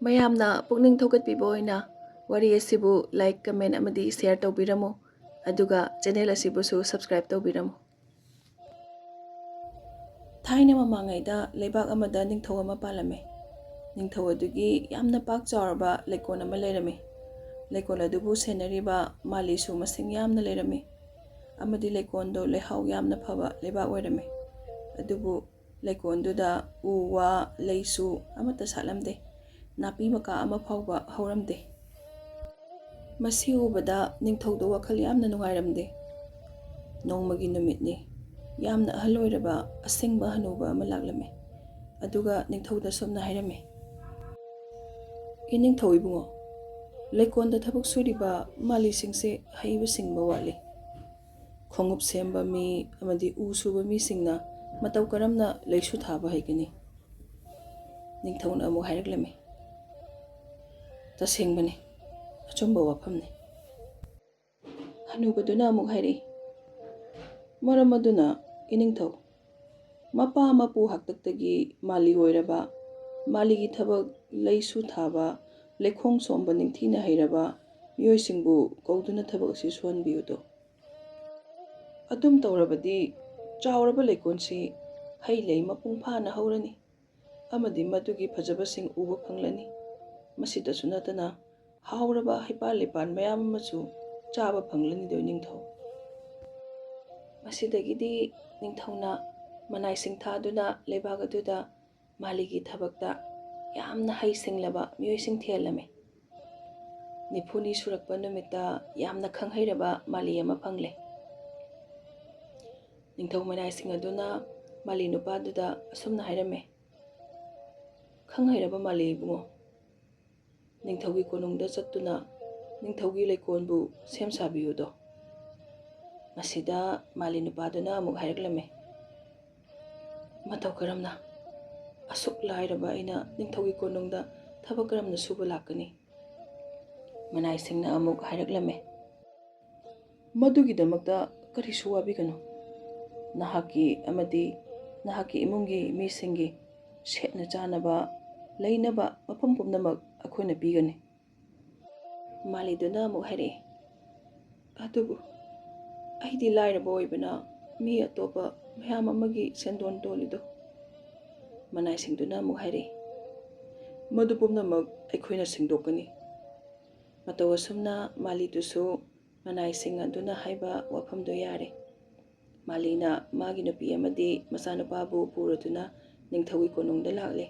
ꯃꯌꯥꯝꯅ ꯄꯨꯛꯅꯤꯡ ꯊꯧꯒꯠꯄꯤꯕ ꯑꯣꯏꯅ ꯋꯥꯔꯤ ꯑꯁꯤꯕꯨ ꯂꯥꯏꯛ, ꯀꯃꯦꯟ ꯑꯃꯗꯤ ꯁꯦꯌꯔ ꯇꯧꯕꯤꯔꯝꯃꯨ, ꯑꯗꯨꯒ ꯆꯦꯅꯦꯜ ꯑꯁꯤꯕꯨꯁꯨ ꯁꯕꯁꯀ꯭ꯔꯥꯏꯕ ꯇꯧꯕꯤꯔꯝꯃꯨ꯫ ꯊꯥꯏꯅ ꯃꯃꯥꯡꯉꯩꯗ ꯂꯩꯕꯥꯛ ꯑꯃꯗ ꯅꯤꯡꯊꯧ ꯑꯃ ꯄꯥꯜꯂꯝꯃꯤ꯫ ꯅꯤꯡꯊꯧ ꯑꯗꯨꯒꯤ ꯌꯥꯝꯅ ꯄꯥꯛ ꯆꯥꯎꯔꯕ ꯂꯩꯀꯣꯜ ꯑꯃ ꯂꯩꯔꯝꯃꯤ꯫ ꯂꯩꯀꯣꯜ ꯑꯗꯨꯕꯨ ꯁꯦꯟꯅꯔꯤꯕ ꯃꯥꯂꯤꯁꯨ ꯃꯁꯤꯡ ꯌꯥꯝꯅ ꯂꯩꯔꯝꯃꯤ, ꯑꯃꯗꯤ ꯂꯩꯀꯣꯜꯗꯣ ꯂꯩꯍꯥꯎ ꯌꯥꯝꯅ ꯐꯕ ꯂꯩꯕꯥꯛ ꯑꯣꯏꯔꯝꯃꯤ꯫ ꯑꯗꯨꯕꯨ ꯂꯩꯀꯣꯜꯗꯨꯗ ꯎ ꯋꯥ ꯂꯩꯁꯨ ꯑꯃꯠꯇ ꯁꯥꯠꯂꯝꯗꯦ, ꯅꯥꯄꯤ ꯃꯀꯥ ꯑꯃ ꯐꯥꯎꯕ ꯍꯧꯔꯝꯗꯦ꯫ ꯃꯁꯤ ꯎꯕꯗ ꯅꯤꯡꯊꯧꯗꯣ ꯋꯥꯈꯜ ꯌꯥꯝꯅ ꯅꯨꯡꯉꯥꯏꯔꯝꯗꯦ꯫ ꯅꯣꯡꯃꯒꯤ ꯅꯨꯃꯤꯠꯅꯤ, ꯌꯥꯝꯅ ꯑꯍꯜ ꯑꯣꯏꯔꯕ ꯑꯁꯦꯡꯕ ꯍꯅꯨꯕ ꯑꯃ ꯂꯥꯛꯂꯝꯃꯤ, ꯑꯗꯨꯒ ꯅꯤꯡꯊꯧꯗ ꯁꯨꯝꯅ ꯍꯥꯏꯔꯝꯃꯤ: "ꯏꯅꯤꯡꯊꯧ ꯏꯕꯨꯡꯉꯣ, ꯂꯩꯀꯣꯜꯗ ꯊꯕꯛ ꯁꯨꯔꯤꯕ ꯃꯥꯂꯤꯁꯤꯡꯁꯦ ꯍꯩꯕ ꯁꯤꯡꯕ ꯋꯥꯠꯂꯤ꯫ ꯈꯣꯡꯎꯞ ꯁꯦꯝꯕ ꯃꯤ ꯑꯃꯗꯤ ꯎ ꯁꯨꯕ ꯃꯤꯁꯤꯡꯅ ꯃꯇꯧ ꯀꯔꯝꯅ ꯂꯩꯁꯨ ꯊꯥꯕ ꯍꯩꯒꯅꯤ?" ꯅꯤꯡꯊꯧꯅ ꯑꯃꯨꯛ ꯍꯥꯏꯔꯛꯂꯝꯃꯤ: "ꯇꯁꯦꯡꯕꯅꯤ, ꯑꯆꯨꯝꯕ ꯋꯥꯐꯝꯅꯤ"꯫ ꯍꯅꯨꯕꯗꯨꯅ ꯑꯃꯨꯛ ꯍꯥꯏꯔꯛꯏ: "ꯃꯔꯝ ꯑꯗꯨꯅ ꯏꯅꯤꯡꯊꯧ, ꯃꯄꯥ ꯃꯄꯨ ꯍꯥꯛꯇꯛꯇꯒꯤ ꯃꯥꯂꯤ ꯑꯣꯏꯔꯕ, ꯃꯥꯂꯤꯒꯤ ꯊꯕꯛ ꯂꯩꯁꯨ ꯊꯥꯕ, ꯂꯩꯈꯣꯡ ꯁꯣꯝꯕ ꯅꯤꯡꯊꯤꯅ ꯍꯩꯔꯕ ꯃꯤꯑꯣꯏꯁꯤꯡꯕꯨ ꯀꯧꯗꯨꯅ ꯊꯕꯛ ꯑꯁꯤ ꯁꯨꯍꯟꯕꯤꯌꯨꯗꯣ꯫ ꯑꯗꯨꯝ ꯇꯧꯔꯕꯗꯤ ꯆꯥꯎꯔꯕ ꯂꯩꯀꯣꯜꯁꯤ ꯍꯩ ꯂꯩ ꯃꯄꯨꯡ ꯐꯥꯅ ꯍꯧꯔꯅꯤ, ꯑꯃꯗꯤ ꯃꯗꯨꯒꯤ ꯐꯖꯕꯁꯤꯡ ꯎꯕ ꯐꯪꯂꯅꯤ꯫ ꯃꯁꯤꯗꯁꯨ ꯅꯠꯇꯅ ꯍꯥꯎꯔꯕ ꯍꯩꯄꯥꯜ ꯂꯩꯄꯥꯜ ꯃꯌꯥꯝ ꯑꯃꯁꯨ ꯆꯥꯕ ꯐꯪꯂꯅꯤꯗꯣ ꯏꯅꯤꯡꯊꯧ"꯫ ꯃꯁꯤꯗꯒꯤꯗꯤ ꯅꯤꯡꯊꯧꯅ ꯃꯅꯥꯏꯁꯤꯡ ꯊꯥꯗꯨꯅ ꯂꯩꯕꯥꯛ ꯑꯗꯨꯗ ꯃꯥꯂꯤꯒꯤ ꯊꯕꯛꯇ ꯌꯥꯝꯅ ꯍꯩꯁꯤꯡꯂꯕ ꯃꯤꯑꯣꯏꯁꯤꯡ ꯊꯤꯍꯜꯂꯝꯃꯤ꯫ 90ꯅꯤ ꯁꯨꯔꯛꯄ ꯅꯨꯃꯤꯠꯇ ꯌꯥꯝꯅ ꯈꯪꯍꯩꯔꯕ ꯃꯥꯂꯤ ꯑꯃ ꯐꯪꯂꯦ꯫ ꯅꯤꯡꯊꯧ ꯃꯅꯥꯏꯁꯤꯡ ꯑꯗꯨꯅ ꯃꯥꯂꯤ ꯅꯨꯄꯥꯗꯨꯗ ꯑꯁꯨꯝꯅ ꯍꯥꯏꯔꯝꯃꯤ: "ꯈꯪꯍꯩꯔꯕ ꯃꯥꯂꯤ ꯏꯕꯨꯡꯉꯣ, ꯅꯤꯡꯊꯧꯒꯤ ꯀꯣꯅꯨꯡꯗ ꯆꯠꯇꯨꯅ ꯅꯤꯡꯊꯧꯒꯤ ꯂꯩꯀꯣꯜꯕꯨ ꯁꯦꯝ ꯁꯥꯕꯤꯌꯨꯗꯣ"꯫ ꯃꯁꯤꯗ ꯃꯥꯂꯤ ꯅꯨꯄꯥꯗꯨꯅ ꯑꯃꯨꯛ ꯍꯥꯏꯔꯛꯂꯝꯃꯤ: "ꯃꯇꯧ ꯀꯔꯝꯅ? ꯑꯁꯨꯛ ꯂꯥꯏꯔꯕ ꯑꯩꯅ ꯅꯤꯡꯊꯧꯒꯤ ꯀꯣꯅꯨꯡꯗ ꯊꯕꯛ ꯀꯔꯝꯅ ꯁꯨꯕ ꯂꯥꯛꯀꯅꯤ?" ꯃꯅꯥꯏꯁꯤꯡꯅ ꯑꯃꯨꯛ ꯍꯥꯏꯔꯛꯂꯝꯃꯤ: "ꯃꯗꯨꯒꯤꯗꯃꯛꯇ ꯀꯔꯤꯁꯨ ꯋꯥꯕꯤꯒꯅꯨ꯫ ꯅꯍꯥꯛꯀꯤ ꯑꯃꯗꯤ ꯅꯍꯥꯛꯀꯤ ꯏꯃꯨꯡꯒꯤ ꯃꯤꯁꯤꯡꯒꯤ ꯁꯦꯠꯅ ꯆꯥꯅꯕ, ꯂꯩꯅꯕ ꯃꯐꯝ ꯄꯨꯝꯅꯃꯛ ꯑꯩꯈꯣꯏꯅ ꯄꯤꯒꯅꯤ"꯫ ꯃꯥꯂꯤꯗꯨꯅ ꯑꯃꯨꯛ ꯍꯥꯏꯔꯛꯏ: "ꯑꯗꯨꯕꯨ ꯑꯩꯗꯤ ꯂꯥꯏꯔꯕ ꯑꯣꯏꯕꯅ ꯃꯤ ꯑꯇꯣꯞꯄ ꯃꯌꯥꯝ ꯑꯃꯒꯤ ꯁꯦꯟꯗꯣꯟ ꯇꯣꯜꯂꯤꯗꯣ"꯫ ꯃꯅꯥꯏꯁꯤꯡꯗꯨꯅ ꯑꯃꯨꯛ ꯍꯥꯏꯔꯛꯏ: "ꯃꯗꯨ ꯄꯨꯝꯅꯃꯛ ꯑꯩꯈꯣꯏꯅ ꯁꯦꯡꯗꯣꯛꯀꯅꯤ"꯫ ꯃꯇꯧ ꯑꯁꯨꯝꯅ ꯃꯥꯂꯤꯗꯨꯁꯨ ꯃꯅꯥꯏꯁꯤꯡ ꯑꯗꯨꯅ ꯍꯥꯏꯕ ꯋꯥꯐꯝꯗꯣ ꯌꯥꯔꯦ꯫ ꯃꯥꯂꯤꯅ ꯃꯥꯒꯤ ꯅꯨꯄꯤ ꯑꯃꯗꯤ ꯃꯆꯥꯅꯨꯄꯥꯕꯨ ꯄꯨꯔꯗꯨꯅ ꯅꯤꯡꯊꯧꯒꯤ ꯀꯣꯅꯨꯡꯗ ꯂꯥꯛꯂꯦ꯫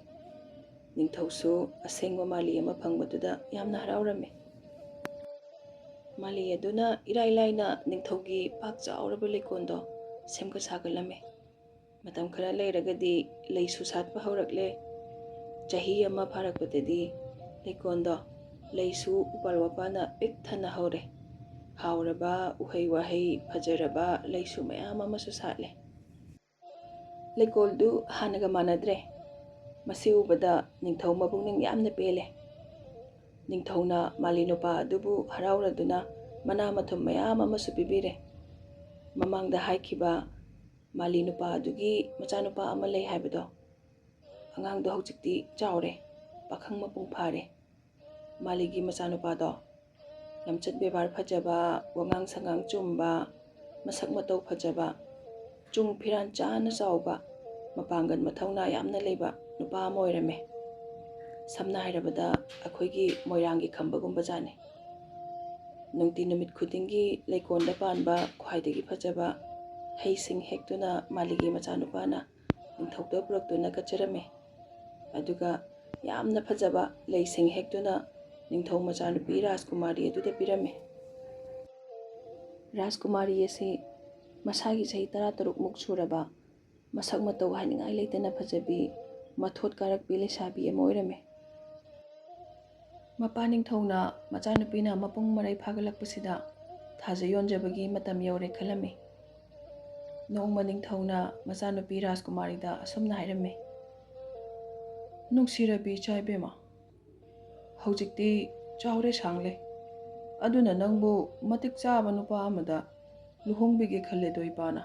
ꯅꯤꯡꯊꯧꯁꯨ ꯑꯁꯦꯡꯕ ꯃꯥꯂꯤ ꯑꯃ ꯐꯪꯕꯗꯨꯗ ꯌꯥꯝꯅ ꯍꯔꯥꯎꯔꯝꯃꯤ꯫ ꯃꯥꯂꯤ ꯑꯗꯨꯅ ꯏꯔꯥꯏ ꯂꯥꯏꯅ ꯅꯤꯡꯊꯧꯒꯤ ꯄꯥꯛ ꯆꯥꯎꯔꯕ ꯂꯩꯀꯣꯜꯗꯣ ꯁꯦꯝꯒꯠ ꯁꯥꯒꯠꯂꯝꯃꯤ꯫ ꯃꯇꯝ ꯈꯔ ꯂꯩꯔꯒꯗꯤ ꯂꯩꯁꯨ ꯁꯥꯠꯄ ꯍꯧꯔꯛꯂꯦ꯫ ꯆꯍꯤ ꯑꯃ ꯐꯥꯔꯛꯄꯗꯗꯤ ꯂꯩꯀꯣꯜꯗꯣ ꯂꯩꯁꯨ ꯎꯄꯥꯜ ꯋꯥꯄꯥꯜꯅ ꯄꯤꯛ ꯊꯟꯅ ꯍꯧꯔꯦ꯫ ꯍꯥꯎꯔꯕ ꯎꯍꯩ ꯋꯥꯍꯩ, ꯐꯖꯔꯕ ꯂꯩꯁꯨ ꯃꯌꯥꯝ ꯑꯃꯁꯨ ꯁꯥꯠꯂꯦ꯫ ꯂꯩꯀꯣꯜꯗꯨ ꯍꯥꯟꯅꯒ ꯃꯥꯟꯅꯗ꯭ꯔꯦ꯫ ꯃꯁꯤ ꯎꯕꯗ ꯅꯤꯡꯊꯧ ꯃꯄꯨꯛꯅꯤꯡ ꯌꯥꯝꯅ ꯄꯦꯜꯂꯦ꯫ ꯅꯤꯡꯊꯧꯅ ꯃꯥꯂꯤ ꯅꯨꯄꯥ ꯑꯗꯨꯕꯨ ꯍꯔꯥꯎꯔꯗꯨꯅ ꯃꯅꯥ ꯃꯊꯨꯝ ꯃꯌꯥꯝ ꯑꯃꯁꯨ ꯄꯤꯕꯤꯔꯦ꯫ ꯃꯃꯥꯡꯗ ꯍꯥꯏꯈꯤꯕ ꯃꯥꯂꯤ ꯅꯨꯄꯥ ꯑꯗꯨꯒꯤ ꯃꯆꯥꯅꯨꯄꯥ ꯑꯃ ꯂꯩ ꯍꯥꯏꯕꯗꯣ, ꯑꯉꯥꯡꯗꯣ ꯍꯧꯖꯤꯛꯇꯤ ꯆꯥꯎꯔꯦ, ꯄꯥꯈꯪ ꯃꯄꯨꯡ ꯐꯥꯔꯦ꯫ ꯃꯥꯂꯤꯒꯤ ꯃꯆꯥꯅꯨꯄꯥꯗꯣ ꯂꯝꯆꯠ ꯕꯦꯕꯥꯔ ꯐꯖꯕ, ꯋꯥꯉꯥꯡ ꯁꯉꯥꯡ ꯆꯨꯝꯕ, ꯃꯁꯛ ꯃꯇꯧ ꯐꯖꯕ, ꯆꯨꯡ ꯐꯤꯔꯥꯟ ꯆꯥꯅ ꯆꯥꯎꯕ, ꯃꯄꯥꯡꯒꯜ ꯃꯊꯧꯅꯥ ꯌꯥꯝꯅ ꯂꯩꯕ ꯅꯨꯄꯥ ꯑꯃ ꯑꯣꯏꯔꯝꯃꯦ꯫ ꯁꯝꯅ ꯍꯥꯏꯔꯕꯗ ꯑꯩꯈꯣꯏꯒꯤ ꯃꯣꯏꯔꯥꯡꯒꯤ ꯈꯝꯕꯒꯨꯝꯕꯖꯥꯠꯅꯤ꯫ ꯅꯨꯡꯇꯤ ꯅꯨꯃꯤꯠ ꯈꯨꯗꯤꯡꯒꯤ ꯂꯩꯀꯣꯜꯗ ꯄꯥꯟꯕ ꯈ꯭ꯋꯥꯏꯗꯒꯤ ꯐꯖꯕ ꯍꯩꯁꯤꯡ ꯍꯦꯛꯇꯨꯅ ꯃꯥꯂꯤꯒꯤ ꯃꯆꯥꯅꯨꯄꯥꯅ ꯅꯤꯡꯊꯧꯗ ꯄꯨꯔꯛꯇꯨꯅ ꯀꯠꯆꯔꯝꯃꯤ꯫ ꯑꯗꯨꯒ ꯌꯥꯝꯅ ꯐꯖꯕ ꯂꯩꯁꯤꯡ ꯍꯦꯛꯇꯨꯅ ꯅꯤꯡꯊꯧ ꯃꯆꯥꯅꯨꯄꯤ ꯔꯥꯖꯀꯨꯃꯥꯔꯤ ꯑꯗꯨꯗ ꯄꯤꯔꯝꯃꯤ꯫ ꯔꯥꯖꯀꯨꯃꯥꯔꯤ ꯑꯁꯤ ꯃꯁꯥꯒꯤ ꯆꯍꯤ 13ꯃꯨꯛ ꯁꯨꯔꯕ, ꯃꯁꯛ ꯃꯇꯧ ꯍꯥꯏꯅꯤꯡꯉꯥꯏ ꯂꯩꯇꯅ ꯐꯖꯕꯤ, ꯃꯊꯣꯠ ꯀꯥꯔꯛꯄꯤ ꯂꯩꯁꯥꯕꯤ ꯑꯃ ꯑꯣꯏꯔꯝꯃꯤ꯫ ꯃꯄꯥ ꯅꯤꯡꯊꯧꯅ ꯃꯆꯥꯅꯨꯄꯤꯅ ꯃꯄꯨꯡ ꯃꯔꯩ ꯐꯥꯒꯠꯂꯛꯄꯁꯤꯗ ꯊꯥꯖ ꯌꯣꯟꯖꯕꯒꯤ ꯃꯇꯝ ꯌꯧꯔꯦ ꯈꯜꯂꯝꯃꯤ꯫ ꯅꯣꯡꯃ ꯅꯤꯡꯊꯧꯅ ꯃꯆꯥꯅꯨꯄꯤ ꯔꯥꯖꯀꯨꯃꯥꯔꯤꯗ ꯑꯁꯨꯝꯅ ꯍꯥꯏꯔꯝꯃꯤ: "ꯅꯨꯡꯁꯤꯔꯕꯤ ꯏꯆꯥꯏꯕꯦꯝꯃ, ꯍꯧꯖꯤꯛꯇꯤ ꯆꯥꯎꯔꯦ ꯁꯥꯡꯂꯦ, ꯑꯗꯨꯅ ꯅꯪꯕꯨ ꯃꯇꯤꯛ ꯆꯥꯕ ꯅꯨꯄꯥ ꯑꯃꯗ ꯂꯨꯍꯣꯡꯕꯤꯒꯦ ꯈꯜꯂꯦꯗꯣ ꯏꯄꯥꯅ꯫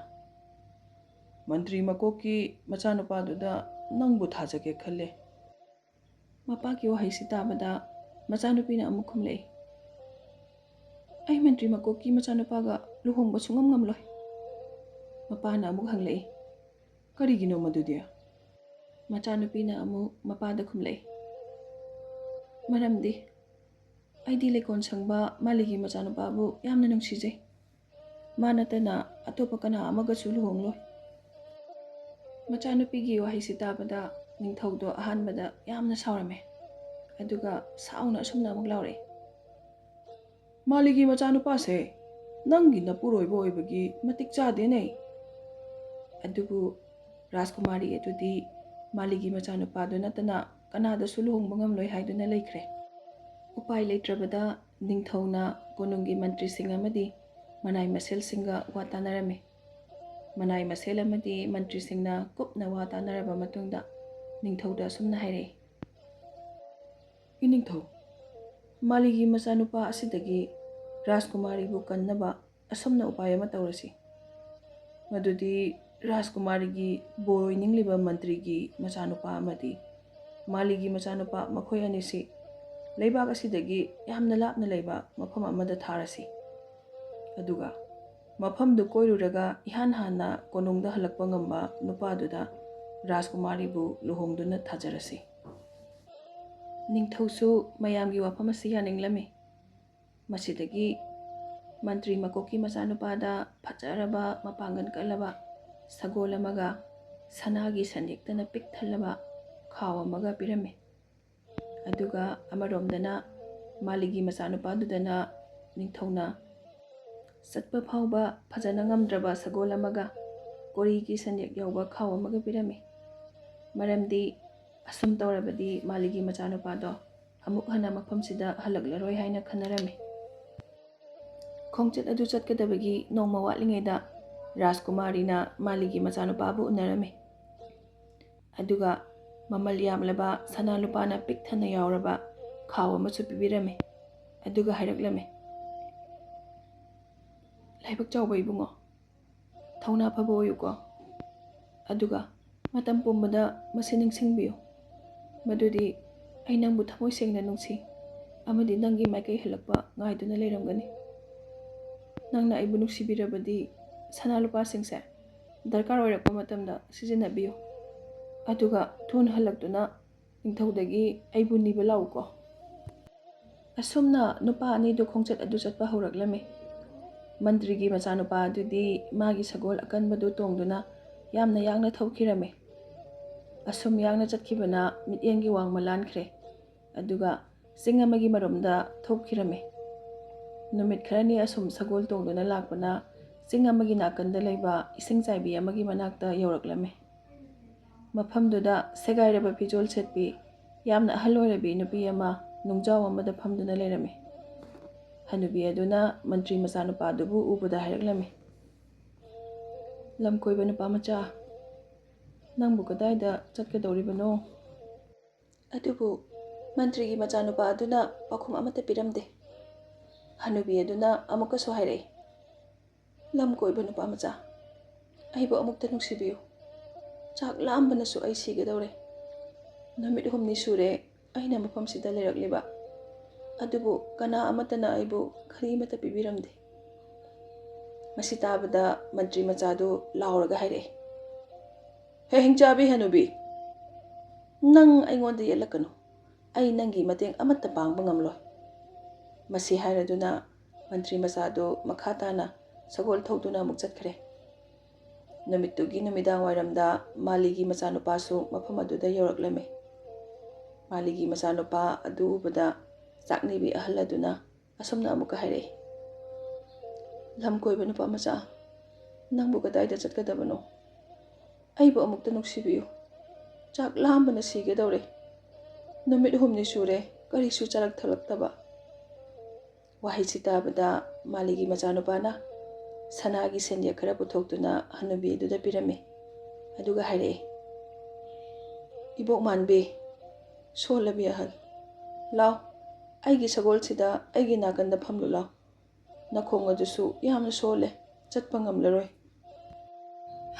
ꯃꯟꯇ꯭ꯔꯤ ꯃꯀꯣꯛꯀꯤ ꯃꯆꯥꯅꯨꯄꯥꯗꯨꯗ ꯅꯪꯕꯨ ꯊꯥꯖꯒꯦ ꯈꯜꯂꯦ꯫ ꯃꯄꯥꯒꯤ ꯋꯥꯍꯩꯁꯤ ꯇꯥꯕꯗ ꯃꯆꯥꯅꯨꯄꯤꯅ ꯑꯃꯨꯛ ꯈꯨꯝꯂꯛꯏ, ꯑꯩ ꯃꯟꯇ꯭ꯔꯤ ꯃꯀꯣꯛꯀꯤ ꯃꯆꯥꯅꯨꯄꯥꯒ ꯂꯨꯍꯣꯡꯕ ꯁꯨꯡꯉꯝ ꯉꯝꯂꯣꯏ꯫ ꯃꯄꯥꯅ ꯑꯃꯨꯛ ꯍꯪꯂꯛꯏ, ꯀꯔꯤꯒꯤꯅꯣ ꯃꯗꯨꯗꯤ? ꯃꯆꯥꯅꯨꯄꯤꯅ ꯑꯃꯨꯛ ꯃꯄꯥꯗ ꯈꯨꯝꯂꯛꯏ, ꯃꯔꯝꯗꯤ ꯑꯩꯗꯤ ꯂꯩꯀꯣꯟ ꯁꯪꯕ ꯃꯥꯂꯤꯒꯤ ꯃꯆꯥꯅꯨꯄꯥꯕꯨ ꯌꯥꯝꯅ ꯅꯨꯡꯁꯤꯖꯩ꯫ ꯃꯥ ꯅꯠꯇꯅ ꯑꯇꯣꯞꯄ ꯀꯅꯥ ꯑꯃꯒꯁꯨ ꯂꯨꯍꯣꯡꯂꯣꯏ꯫ ꯃꯆꯥꯅꯨꯄꯤꯒꯤ ꯋꯥꯍꯩꯁꯤ ꯇꯥꯕꯗ ꯅꯤꯡꯊꯧꯗꯣ ꯑꯍꯥꯟꯕꯗ ꯌꯥꯝꯅ ꯁꯥꯎꯔꯝꯃꯦ꯫ ꯑꯗꯨꯒ ꯁꯥꯎꯅ ꯑꯁꯨꯝꯅ ꯑꯃꯨꯛ ꯂꯥꯎꯔꯛꯏ, ꯃꯥꯂꯤꯒꯤ ꯃꯆꯥꯅꯨꯄꯥꯁꯦ ꯅꯪꯒꯤ ꯅꯄꯨꯔꯣꯏꯕ ꯑꯣꯏꯕꯒꯤ ꯃꯇꯤꯛ ꯆꯥꯗꯦꯅꯦ꯫ ꯑꯗꯨꯕꯨ ꯔꯥꯖꯀꯨꯃꯥꯔꯤ ꯑꯗꯨꯗꯤ ꯃꯥꯂꯤꯒꯤ ꯃꯆꯥꯅꯨꯄꯥꯗꯨ ꯅꯠꯇꯅ ꯀꯅꯥꯗꯁꯨ ꯂꯨꯍꯣꯡꯕ ꯉꯝꯂꯣꯏ ꯍꯥꯏꯗꯨꯅ ꯂꯩꯈ꯭ꯔꯦ꯫ ꯎꯄꯥꯏ ꯂꯩꯇ꯭ꯔꯕꯗ ꯅꯤꯡꯊꯧꯅ ꯀꯣꯅꯨꯡꯒꯤ ꯃꯟꯇ꯭ꯔꯤꯁꯤꯡ ꯑꯃꯗꯤ ꯃꯅꯥꯏ ꯃꯁꯦꯜꯁꯤꯡꯒ ꯋꯥ ꯇꯥꯟꯅꯔꯝꯃꯤ꯫ ꯃꯅꯥꯏ ꯃꯁꯦꯜ ꯑꯃꯗꯤ ꯃꯟꯇ꯭ꯔꯤꯁꯤꯡꯅ ꯀꯨꯞꯅ ꯋꯥ ꯇꯥꯟꯅꯔꯕ ꯃꯇꯨꯡꯗ ꯅꯤꯡꯊꯧꯗ ꯑꯁꯨꯝꯅ ꯍꯥꯏꯔꯛꯏ, ꯏꯅꯤꯡꯊꯧ, ꯃꯥꯂꯤꯒꯤ ꯃꯆꯥꯅꯨꯄꯥ ꯑꯁꯤꯗꯒꯤ ꯔꯥꯖꯀꯨꯃꯥꯔꯤꯕꯨ ꯀꯟꯅꯕ ꯑꯁꯨꯝꯅ ꯎꯄꯥꯏ ꯑꯃ ꯇꯧꯔꯁꯤ꯫ ꯃꯗꯨꯗꯤ ꯔꯥꯖꯀꯨꯃꯥꯔꯤꯒꯤ ꯕꯣꯔꯣꯏ ꯅꯤꯡꯂꯤꯕ ꯃꯟꯇ꯭ꯔꯤꯒꯤ ꯃꯆꯥꯅꯨꯄꯥ ꯑꯃꯗꯤ ꯃꯥꯂꯤꯒꯤ ꯃꯆꯥꯅꯨꯄꯥ ꯃꯈꯣꯏ ꯑꯅꯤꯁꯤ ꯂꯩꯕꯥꯛ ꯑꯁꯤꯗꯒꯤ ꯌꯥꯝꯅ ꯂꯥꯞꯅ ꯂꯩꯕ ꯃꯐꯝ ꯑꯃꯗ ꯊꯥꯔꯁꯤ꯫ ꯑꯗꯨꯒ ꯃꯐꯝꯗꯨ ꯀꯣꯏꯔꯨꯔꯒ ꯏꯍꯥꯟ ꯍꯥꯟꯅ ꯀꯣꯅꯨꯡꯗ ꯍꯜꯂꯛꯄ ꯉꯝꯕ ꯅꯨꯄꯥꯗꯨꯗ ꯔꯥꯖꯀꯨꯃꯥꯔꯤꯕꯨ ꯂꯨꯍꯣꯡꯗꯨꯅ ꯊꯥꯖꯔꯁꯤ꯫ ꯅꯤꯡꯊꯧꯁꯨ ꯃꯌꯥꯝꯒꯤ ꯋꯥꯐꯝ ꯑꯁꯤ ꯌꯥꯅꯤꯡꯂꯝꯃꯤ꯫ ꯃꯁꯤꯗꯒꯤ ꯃꯟꯇ꯭ꯔꯤ ꯃꯀꯣꯛꯀꯤ ꯃꯆꯥꯅꯨꯄꯥꯗ ꯐꯖꯔꯕ ꯃꯄꯥꯡꯒꯜ ꯀꯜꯂꯕ ꯁꯒꯣꯜ ꯑꯃꯒ ꯁꯅꯥꯒꯤ ꯁꯟꯌꯦꯛꯇꯅ ꯄꯤꯛ ꯊꯜꯂꯕ ꯈꯥꯎ ꯑꯃꯒ ꯄꯤꯔꯝꯃꯤ꯫ ꯑꯗꯨꯒ ꯑꯃꯔꯣꯝꯗꯅ ꯃꯥꯂꯤꯒꯤ ꯃꯆꯥꯅꯨꯄꯥꯗꯨꯗꯅ ꯅꯤꯡꯊꯧꯅ ꯆꯠꯄ ꯐꯥꯎꯕ ꯐꯖꯅ ꯉꯝꯗ꯭ꯔꯕ ꯁꯒꯣꯜ ꯑꯃꯒ ꯀꯣꯔꯤꯒꯤ ꯁꯟꯌꯦꯛ ꯌꯥꯎꯕ ꯈꯥꯎ ꯑꯃꯒ ꯄꯤꯔꯝꯃꯤ꯫ ꯃꯔꯝꯗꯤ ꯑꯁꯨꯝ ꯇꯧꯔꯕꯗꯤ ꯃꯥꯂꯤꯒꯤ ꯃꯆꯥꯅꯨꯄꯥꯗꯣ ꯑꯃꯨꯛ ꯍꯟꯅ ꯃꯐꯝꯁꯤꯗ ꯍꯜꯂꯛꯂꯔꯣꯏ ꯍꯥꯏꯅ ꯈꯟꯅꯔꯝꯃꯤ꯫ ꯈꯣꯡꯆꯠ ꯑꯗꯨ ꯆꯠꯀꯗꯕꯒꯤ ꯅꯣꯡꯃ ꯋꯥꯠꯂꯤꯉꯩꯗ ꯔꯥꯖꯀꯨꯃꯥꯔꯤꯅ ꯃꯥꯂꯤꯒꯤ ꯃꯆꯥꯅꯨꯄꯥꯕꯨ ꯎꯅꯔꯝꯃꯤ꯫ ꯑꯗꯨꯒ ꯃꯃꯜ ꯌꯥꯝꯂꯕ ꯁꯅꯥ ꯂꯨꯄꯥꯅ ꯄꯤꯛ ꯊꯟꯅ ꯌꯥꯎꯔꯕ ꯈꯥꯎ ꯑꯃꯁꯨ ꯄꯤꯕꯤꯔꯝꯃꯤ꯫ ꯑꯗꯨꯒ ꯍꯥꯏꯔꯛꯂꯝꯃꯤ, ꯂꯥꯏꯕꯛ ꯆꯥꯎꯕ ꯏꯕꯨꯡꯉꯣ, ꯊꯧꯅꯥ ꯐꯕ ꯑꯣꯏꯌꯨꯀꯣ꯫ ꯑꯗꯨꯒ ꯃꯇꯝ ꯄꯨꯝꯕꯗ ꯃꯁꯤ ꯅꯤꯡꯁꯤꯡꯕꯤꯌꯨ, ꯃꯗꯨꯗꯤ ꯑꯩ ꯅꯪꯕꯨ ꯊꯃꯣꯏ ꯁꯦꯡꯅ ꯅꯨꯡꯁꯤ ꯑꯃꯗꯤ ꯅꯪꯒꯤ ꯃꯥꯏꯀꯩ ꯍꯜꯂꯛꯄ ꯉꯥꯏꯗꯨꯅ ꯂꯩꯔꯝꯒꯅꯤ꯫ ꯅꯪꯅ ꯑꯩꯕꯨ ꯅꯨꯡꯁꯤꯕꯤꯔꯕꯗꯤ ꯁꯅꯥ ꯂꯨꯄꯥꯁꯤꯡꯁꯦ ꯗꯔꯀꯥꯔ ꯑꯣꯏꯔꯛꯄ ꯃꯇꯝꯗ ꯁꯤꯖꯤꯟꯅꯕꯤꯌꯨ꯫ ꯑꯗꯨꯒ ꯊꯨꯅ ꯍꯜꯂꯛꯇꯨꯅ ꯅꯤꯡꯊꯧꯗꯒꯤ ꯑꯩꯕꯨ ꯅꯤꯕ ꯂꯥꯛꯎꯀꯣ꯫ ꯑꯁꯨꯝꯅ ꯅꯨꯄꯥ ꯑꯅꯤꯗꯨ ꯈꯣꯡꯆꯠ ꯑꯗꯨ ꯆꯠꯄ ꯍꯧꯔꯛꯂꯝꯃꯤ꯫ ꯃꯟꯇ꯭ꯔꯤꯒꯤ ꯃꯆꯥꯅꯨꯄꯥ ꯑꯗꯨꯗꯤ ꯃꯥꯒꯤ ꯁꯒꯣꯜ ꯑꯀꯟꯕꯗꯨ ꯇꯣꯡꯗꯨꯅ ꯌꯥꯝꯅ ꯌꯥꯡꯅ ꯊꯧꯈꯤꯔꯝꯃꯤ꯫ ꯑꯁꯨꯝ ꯌꯥꯡꯅ ꯆꯠꯈꯤꯕꯅ ꯃꯤꯠꯌꯦꯡꯒꯤ ꯋꯥꯡꯃ ꯂꯥꯟꯈ꯭ꯔꯦ꯫ ꯑꯗꯨꯒ ꯆꯤꯡ ꯑꯃꯒꯤ ꯃꯔꯨꯝꯗ ꯊꯣꯛꯈꯤꯔꯝꯃꯤ꯫ ꯅꯨꯃꯤꯠ ꯈꯔꯅꯤ ꯑꯁꯨꯝ ꯁꯒꯣꯜ ꯇꯣꯡꯗꯨꯅ ꯂꯥꯛꯄꯅ ꯆꯤꯡ ꯑꯃꯒꯤ ꯅꯥꯀꯟꯗ ꯂꯩꯕ ꯏꯁꯤꯡ ꯆꯥꯏꯕꯤ ꯑꯃꯒꯤ ꯃꯅꯥꯛꯇ ꯌꯧꯔꯛꯂꯝꯃꯤ꯫ ꯃꯐꯝꯗꯨꯗ ꯁꯦꯒꯥꯏꯔꯕ ꯐꯤꯖꯣꯜ ꯁꯦꯠꯄꯤ ꯌꯥꯝꯅ ꯑꯍꯜ ꯑꯣꯏꯔꯕꯤ ꯅꯨꯄꯤ ꯑꯃ ꯅꯨꯡꯖꯥꯎ ꯑꯃꯗ ꯐꯝꯗꯨꯅ ꯂꯩꯔꯝꯃꯤ꯫ ꯍꯅꯨꯕꯤ ꯑꯗꯨꯅ ꯃꯟꯇ꯭ꯔꯤ ꯃꯆꯥꯅꯨꯄꯥꯗꯨꯕꯨ ꯎꯕꯗ ꯍꯥꯏꯔꯛꯂꯝꯃꯤ, ꯂꯝꯀꯣꯏꯕ ꯅꯨꯄꯥ ꯃꯆꯥ, ꯅꯪꯕꯨ ꯀꯗꯥꯏꯗ ꯆꯠꯀꯗꯧꯔꯤꯕꯅꯣ? ꯑꯗꯨꯕꯨ ꯃꯟꯇ꯭ꯔꯤꯒꯤ ꯃꯆꯥꯅꯨꯄꯥ ꯑꯗꯨꯅ ꯄꯥꯎꯈꯨꯝ ꯑꯃꯠꯇ ꯄꯤꯔꯝꯗꯦ꯫ ꯍꯅꯨꯕꯤ ꯑꯗꯨꯅ ꯑꯃꯨꯛꯀꯁꯨ ꯍꯥꯏꯔꯛꯏ, ꯂꯝ ꯀꯣꯏꯕ ꯅꯨꯄꯥ ꯃꯆꯥ, ꯑꯩꯕꯨ ꯑꯃꯨꯛꯇ ꯅꯨꯡꯁꯤꯕꯤꯌꯨ꯫ ꯆꯥꯛ ꯂꯥꯝꯕꯅꯁꯨ ꯑꯩ ꯁꯤꯒꯗꯧꯔꯦ꯫ ꯅꯨꯃꯤꯠ ꯍꯨꯝꯅꯤ ꯁꯨꯔꯦ ꯑꯩꯅ ꯃꯐꯝꯁꯤꯗ ꯂꯩꯔꯛꯂꯤꯕ, ꯑꯗꯨꯕꯨ ꯀꯅꯥ ꯑꯃꯠꯇꯅ ꯑꯩꯕꯨ ꯀꯔꯤꯃꯠꯇ ꯄꯤꯕꯤꯔꯝꯗꯦ꯫ ꯃꯁꯤ ꯇꯥꯕꯗ ꯃꯟꯇ꯭ꯔꯤ ꯃꯆꯥꯗꯨ ꯂꯥꯎꯔꯒ ꯍꯥꯏꯔꯛꯏ, ꯍꯦ ꯍꯤꯡꯆꯥꯕꯤ ꯍꯅꯨꯕꯤ, ꯅꯪ ꯑꯩꯉꯣꯟꯗ ꯌꯦꯠꯂꯛꯀꯅꯨ꯫ ꯑꯩ ꯅꯪꯒꯤ ꯃꯇꯦꯡ ꯑꯃꯠꯇ ꯄꯥꯡꯕ ꯉꯝꯂꯣꯏ꯫ ꯃꯁꯤ ꯍꯥꯏꯔꯗꯨꯅ ꯃꯟꯇ꯭ꯔꯤ ꯃꯆꯥꯗꯨ ꯃꯈꯥ ꯇꯥꯅ ꯁꯒꯣꯜ ꯊꯧꯗꯨꯅ ꯑꯃꯨꯛ ꯆꯠꯈ꯭ꯔꯦ꯫ ꯅꯨꯃꯤꯠꯇꯨꯒꯤ ꯅꯨꯃꯤꯗꯥꯡ ꯋꯥꯏꯔꯝꯗ ꯃꯥꯂꯤꯒꯤ ꯃꯆꯥꯅꯨꯄꯥꯁꯨ ꯃꯐꯝ ꯑꯗꯨꯗ ꯌꯧꯔꯛꯂꯝꯃꯤ꯫ ꯃꯥꯂꯤꯒꯤ ꯃꯆꯥꯅꯨꯄꯥ ꯑꯗꯨ ꯎꯕꯗ ꯆꯥꯛꯅꯤꯕꯤ ꯑꯍꯜ ꯑꯗꯨꯅ ꯑꯁꯨꯝꯅ ꯑꯃꯨꯛꯀ ꯍꯥꯏꯔꯛꯏ, ꯂꯝ ꯀꯣꯏꯕ ꯅꯨꯄꯥ ꯃꯆꯥ, ꯅꯪꯕꯨ ꯀꯗꯥꯏꯗ ꯆꯠꯀꯗꯕꯅꯣ? ꯑꯩꯕꯨ ꯑꯃꯨꯛꯇ ꯅꯨꯡꯁꯤꯕꯤꯌꯨ꯫ ꯆꯥꯛ ꯂꯥꯝꯕꯅ ꯁꯤꯒꯗꯧꯔꯦ꯫ ꯅꯨꯃꯤꯠ ꯍꯨꯝꯅꯤ ꯁꯨꯔꯦ ꯀꯔꯤꯁꯨ ꯆꯥꯔꯛ ꯊꯛꯂꯛꯇꯕ꯫ ꯋꯥꯍꯩꯁꯤ ꯇꯥꯕꯗ ꯃꯥꯂꯤꯒꯤ ꯃꯆꯥꯅꯨꯄꯥꯅ ꯁꯅꯥꯒꯤ ꯁꯦꯟꯌꯦꯛ ꯈꯔ ꯄꯨꯊꯣꯛꯇꯨꯅ ꯍꯅꯨꯕꯤ ꯑꯗꯨꯗ ꯄꯤꯔꯝꯃꯤ꯫ ꯑꯗꯨꯒ ꯍꯥꯏꯔꯛꯏ, ꯏꯕꯣꯛ ꯃꯥꯟꯕꯤ, ꯁꯣꯜꯂꯕꯤ ꯑꯍꯜ, ꯂꯥꯎ, ꯑꯩꯒꯤ ꯁꯒꯣꯜꯁꯤꯗ ꯑꯩꯒꯤ ꯅꯥꯀꯟꯗ ꯐꯝꯂꯨ ꯂꯥꯎ꯫ ꯅꯈꯣꯡ ꯑꯗꯨꯁꯨ ꯌꯥꯝꯅ ꯁꯣꯜꯂꯦ, ꯆꯠꯄ ꯉꯝꯂꯔꯣꯏ꯫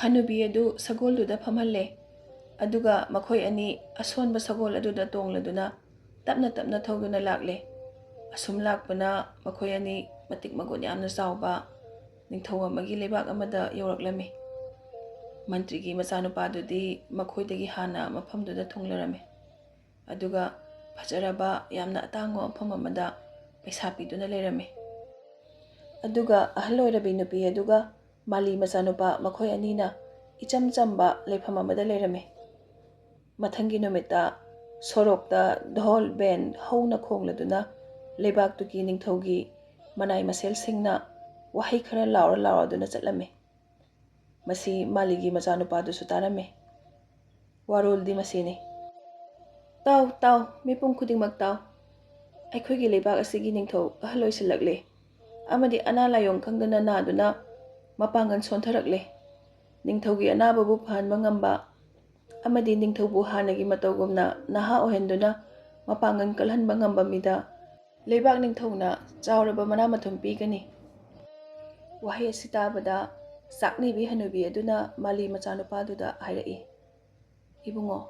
ꯍꯅꯨꯕꯤ ꯑꯗꯨ ꯁꯒꯣꯜꯗꯨꯗ ꯐꯝꯍꯜꯂꯦ꯫ ꯑꯗꯨꯒ ꯃꯈꯣꯏ ꯑꯅꯤ ꯑꯁꯣꯟꯕ ꯁꯒꯣꯜ ꯑꯗꯨꯗ ꯇꯣꯡꯂꯗꯨꯅ ꯇꯞꯅ ꯇꯞꯅ ꯊꯧꯗꯨꯅ ꯂꯥꯛꯂꯦ꯫ ꯑꯁꯨꯝ ꯂꯥꯛꯄꯅ ꯃꯈꯣꯏ ꯑꯅꯤ ꯃꯇꯤꯛ ꯃꯒꯨꯟ ꯌꯥꯝꯅ ꯆꯥꯎꯕ ꯅꯤꯡꯊꯧ ꯑꯃꯒꯤ ꯂꯩꯕꯥꯛ ꯑꯃꯗ ꯌꯧꯔꯛꯂꯝꯃꯤ꯫ ꯃꯟꯇ꯭ꯔꯤꯒꯤ ꯃꯆꯥꯅꯨꯄꯥꯗꯨꯗꯤ ꯃꯈꯣꯏꯗꯒꯤ ꯍꯥꯟꯅ ꯃꯐꯝꯗꯨꯗ ꯊꯨꯡꯂꯔꯝꯃꯤ꯫ ꯑꯗꯨꯒ ꯐꯖꯔꯕ ꯌꯥꯝꯅ ꯑꯇꯥꯡꯕ ꯃꯐꯝ ꯑꯃꯗ ꯄꯩꯁꯥ ꯄꯤꯗꯨꯅ ꯂꯩꯔꯝꯃꯤ꯫ ꯑꯗꯨꯒ ꯑꯍꯜ ꯑꯣꯏꯔꯕꯤ ꯅꯨꯄꯤ ꯑꯗꯨꯒ ꯃꯥꯂꯤ ꯃꯆꯥꯅꯨꯄꯥ ꯃꯈꯣꯏ ꯑꯅꯤꯅ ꯏꯆꯝ ꯆꯝꯕ ꯂꯩꯐꯝ ꯑꯃꯗ ꯂꯩꯔꯝꯃꯤ꯫ ꯃꯊꯪꯒꯤ ꯅꯨꯃꯤꯠꯇ ꯁꯣꯔꯣꯛꯇ ꯙꯣꯜ ꯕꯦꯟ ꯍꯧꯅ ꯈꯣꯡꯂꯗꯨꯅ ꯂꯩꯕꯥꯛꯇꯨꯒꯤ ꯅꯤꯡꯊꯧꯒꯤ ꯃꯅꯥꯏ ꯃꯁꯦꯜꯁꯤꯡꯅ ꯋꯥꯍꯩ ꯈꯔ ꯂꯥꯎꯔ ꯂꯥꯎꯔꯗꯨꯅ ꯆꯠꯂꯝꯃꯤ꯫ ꯃꯁꯤ ꯃꯥꯂꯤꯒꯤ ꯃꯆꯥꯅꯨꯄꯥꯗꯨꯁꯨ ꯇꯥꯔꯝꯃꯤ꯫ ꯋꯥꯔꯣꯜꯗꯤ ꯃꯁꯤꯅꯤ: ꯇꯥꯎ ꯇꯥꯎ ꯃꯤꯄꯨꯝ ꯈꯨꯗꯤꯡꯃꯛ ꯇꯥꯎ, ꯑꯩꯈꯣꯏꯒꯤ ꯂꯩꯕꯥꯛ ꯑꯁꯤꯒꯤ ꯅꯤꯡꯊꯧ ꯑꯍꯜ ꯑꯣꯏꯁꯤꯜꯂꯛꯂꯦ ꯑꯃꯗꯤ ꯑꯅꯥ ꯂꯥꯏꯌꯣꯡ ꯈꯪꯗꯅ ꯅꯥꯗꯨꯅ ꯃꯄꯥꯡꯒꯜ ꯁꯣꯟꯊꯔꯛꯂꯦ꯫ ꯅꯤꯡꯊꯧꯒꯤ ꯑꯅꯥꯕꯕꯨ ꯐꯍꯟꯕ ꯉꯝꯕ ꯑꯃꯗꯤ ꯅꯤꯡꯊꯧꯕꯨ ꯍꯥꯟꯅꯒꯤ ꯃꯇꯧꯒꯨꯝꯅ ꯅꯍꯥ ꯑꯣꯏꯍꯟꯗꯨꯅ ꯃꯄꯥꯡꯒꯜ ꯀꯜꯍꯟꯕ ꯉꯝꯕ ꯃꯤꯗ ꯂꯩꯕꯥꯛ ꯅꯤꯡꯊꯧꯅ ꯆꯥꯎꯔꯕ ꯃꯅꯥ ꯃꯊꯨꯝ ꯄꯤꯒꯅꯤ꯫ ꯋꯥꯍꯩ ꯑꯁꯤ ꯇꯥꯕꯗ ꯆꯥꯛꯅꯤꯕꯤ ꯍꯅꯨꯕꯤ ꯑꯗꯨꯅ ꯃꯥꯂꯤ ꯃꯆꯥꯅꯨꯄꯥꯗꯨꯗ ꯍꯥꯏꯔꯛꯏ: ꯏꯕꯨꯡꯉꯣ,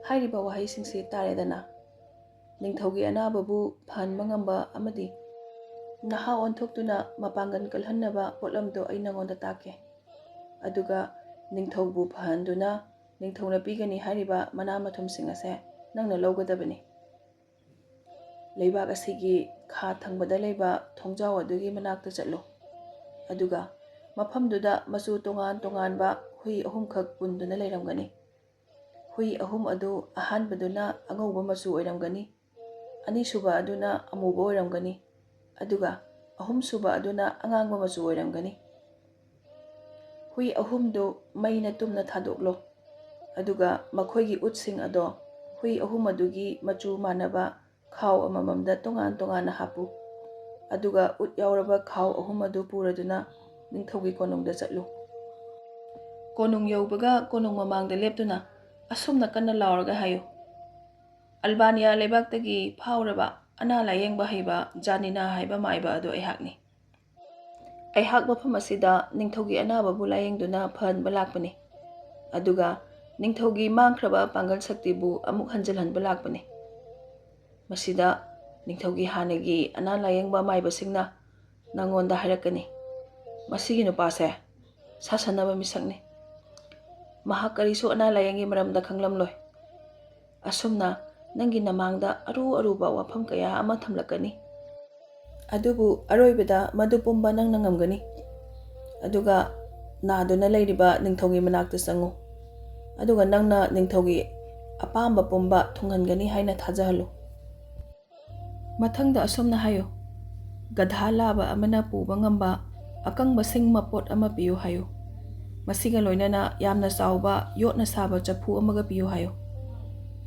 ꯍꯥꯏꯔꯤꯕ ꯋꯥꯍꯩꯁꯤꯡꯁꯤ ꯇꯥꯔꯦꯗꯅ, ꯅꯤꯡꯊꯧꯒꯤ ꯑꯅꯥꯕꯕꯨ ꯐꯍꯟꯕ ꯉꯝꯕ ꯑꯃꯗꯤ ꯅꯍꯥ ꯑꯣꯟꯊꯣꯛꯇꯨꯅ ꯃꯄꯥꯡꯒꯜ ꯀꯜꯍꯟꯅꯕ ꯄꯣꯠꯂꯝꯗꯣ ꯑꯩ ꯅꯉꯣꯟꯗ ꯇꯥꯛꯀꯦ꯫ ꯑꯗꯨꯒ ꯅꯤꯡꯊꯧꯕꯨ ꯐꯍꯟꯗꯨꯅ ꯅꯤꯡꯊꯧꯅ ꯄꯤꯒꯅꯤ ꯍꯥꯏꯔꯤꯕ ꯃꯅꯥ ꯃꯊꯨꯝꯁꯤꯡ ꯑꯁꯦ ꯅꯪꯅ ꯂꯧꯒꯗꯕꯅꯤ꯫ ꯂꯩꯕꯥꯛ ꯑꯁꯤꯒꯤ ꯈꯥ ꯊꯪꯕꯗ ꯂꯩꯕ ꯊꯣꯡꯖꯥꯎ ꯑꯗꯨꯒꯤ ꯃꯅꯥꯛꯇ ꯆꯠꯂꯨ꯫ ꯑꯗꯨꯒ ꯃꯐꯝꯗꯨꯗ ꯃꯆꯨ ꯇꯣꯉꯥꯟ ꯇꯣꯉꯥꯟꯕ ꯍꯨꯏ ꯑꯍꯨꯝꯈꯛ ꯄꯨꯟꯗꯨꯅ ꯂꯩꯔꯝꯒꯅꯤ꯫ ꯍꯨꯏ ꯑꯍꯨꯝ ꯑꯗꯨ ꯑꯍꯥꯟꯕꯗꯨꯅ ꯑꯉꯧꯕ ꯃꯆꯨ ꯑꯣꯏꯔꯝꯒꯅꯤ, ꯑꯅꯤꯁꯨꯕ ꯑꯗꯨꯅ ꯑꯃꯨꯕ ꯑꯣꯏꯔꯝꯒꯅꯤ, ꯑꯗꯨꯒ ꯑꯍꯨꯝꯁꯨꯕ ꯑꯗꯨꯅ ꯑꯉꯥꯡꯕ ꯃꯆꯨ ꯑꯣꯏꯔꯝꯒꯅꯤ꯫ ꯍꯨꯏ ꯑꯍꯨꯝꯗꯨ ꯃꯩꯅ ꯇꯨꯝꯅ ꯊꯥꯗꯣꯛꯂꯣ꯫ ꯑꯗꯨꯒ ꯃꯈꯣꯏꯒꯤ ꯎꯠꯁꯤꯡ ꯑꯗꯣ ꯍꯨꯏ ꯑꯍꯨꯝ ꯑꯗꯨꯒꯤ ꯃꯆꯨ ꯃꯥꯟꯅꯕ ꯈꯥꯎ ꯑꯃꯃꯝꯗ ꯇꯣꯉꯥꯟ ꯇꯣꯉꯥꯟꯅ ꯍꯥꯞꯄꯨ꯫ ꯑꯗꯨꯒ ꯎꯠ ꯌꯥꯎꯔꯕ ꯈꯥꯎ ꯑꯍꯨꯝ ꯑꯗꯨ ꯄꯨꯔꯗꯨꯅ ꯅꯤꯡꯊꯧꯒꯤ ꯀꯣꯅꯨꯡꯗ ꯆꯠꯂꯨ꯫ ꯀꯣꯅꯨꯡ ꯌꯧꯕꯒ ꯀꯣꯅꯨꯡ ꯃꯃꯥꯡꯗ ꯂꯦꯞꯇꯨꯅ ꯑꯁꯨꯝꯅ ꯀꯟꯅ ꯂꯥꯎꯔꯒ ꯍꯥꯏꯌꯨ: ꯑꯜꯕꯥꯅꯤꯌꯥ ꯂꯩꯕꯥꯛꯇꯒꯤ ꯐꯥꯎꯔꯕ ꯑꯅꯥ ꯂꯥꯌꯦꯡꯕ ꯍꯩꯕ ꯖꯥꯅꯤꯅꯥ ꯍꯥꯏꯕ ꯃꯥꯏꯕ ꯑꯗꯨ ꯑꯩꯍꯥꯛꯅꯤ꯫ ꯑꯩꯍꯥꯛ ꯃꯐꯝ ꯑꯁꯤꯗ ꯅꯤꯡꯊꯧꯒꯤ ꯑꯅꯥꯕꯕꯨ ꯂꯥꯌꯦꯡꯗꯨꯅ ꯐꯍꯟꯕ ꯂꯥꯛꯄꯅꯤ꯫ ꯑꯗꯨꯒ ꯅꯤꯡꯊꯧꯒꯤ ꯃꯥꯡꯈ꯭ꯔꯕ ꯄꯥꯡꯒꯜ ꯁꯛꯇꯤꯕꯨ ꯑꯃꯨꯛ ꯍꯟꯖꯤꯜꯍꯟꯕ ꯂꯥꯛꯄꯅꯤ꯫ ꯃꯁꯤꯗ ꯅꯤꯡꯊꯧꯒꯤ ꯍꯥꯟꯅꯒꯤ ꯑꯅꯥ ꯂꯥꯌꯦꯡꯕ ꯃꯥꯏꯕꯁꯤꯡꯅ ꯅꯉꯣꯟꯗ ꯍꯥꯏꯔꯛꯀꯅꯤ: ꯃꯁꯤꯒꯤ ꯅꯨꯄꯥꯁꯦ ꯁꯥꯁꯟꯅꯕ ꯃꯤꯁꯛꯅꯤ, ꯃꯍꯥꯛ ꯀꯔꯤꯁꯨ ꯑꯅꯥ ꯂꯥꯌꯦꯡꯒꯤ ꯃꯔꯝꯗ ꯈꯪꯂꯝꯂꯣꯏ꯫ ꯑꯁꯨꯝꯅ ꯅꯪꯒꯤ ꯅꯃꯥꯡꯗ ꯑꯔꯨ ꯑꯔꯨꯕ ꯋꯥꯐꯝ ꯀꯌꯥ ꯑꯃ ꯊꯝꯂꯛꯀꯅꯤ꯫ ꯑꯗꯨꯕꯨ ꯑꯔꯣꯏꯕꯗ ꯃꯗꯨ ꯄꯨꯝꯕ ꯅꯪꯅ ꯉꯝꯒꯅꯤ꯫ ꯑꯗꯨꯒ ꯅꯥꯗꯨꯅ ꯂꯩꯔꯤꯕ ꯅꯤꯡꯊꯧꯒꯤ ꯃꯅꯥꯛꯇ ꯆꯪꯉꯨ꯫ ꯑꯗꯨꯒ ꯅꯪꯅ ꯅꯤꯡꯊꯧꯒꯤ ꯑꯄꯥꯝꯕ ꯄꯨꯝꯕ ꯊꯨꯡꯍꯟꯒꯅꯤ ꯍꯥꯏꯅ ꯊꯥꯖꯍꯜꯂꯨ꯫ ꯃꯊꯪꯗ ꯑꯁꯨꯝꯅ ꯍꯥꯏꯌꯨ: ꯒꯙꯥ ꯂꯥꯕ ꯑꯃꯅ ꯄꯨꯕ ꯉꯝꯕ ꯑꯀꯪꯕ ꯁꯤꯡ ꯃꯄꯣꯠ ꯑꯃ ꯄꯤꯌꯨ ꯍꯥꯏꯌꯨ꯫ ꯃꯁꯤꯒ ꯂꯣꯏꯅꯅ ꯌꯥꯝꯅ ꯆꯥꯎꯕ ꯌꯣꯠꯅ ꯁꯥꯕ ꯆꯐꯨ ꯑꯃꯒ ꯄꯤꯌꯨ ꯍꯥꯏꯌꯨ꯫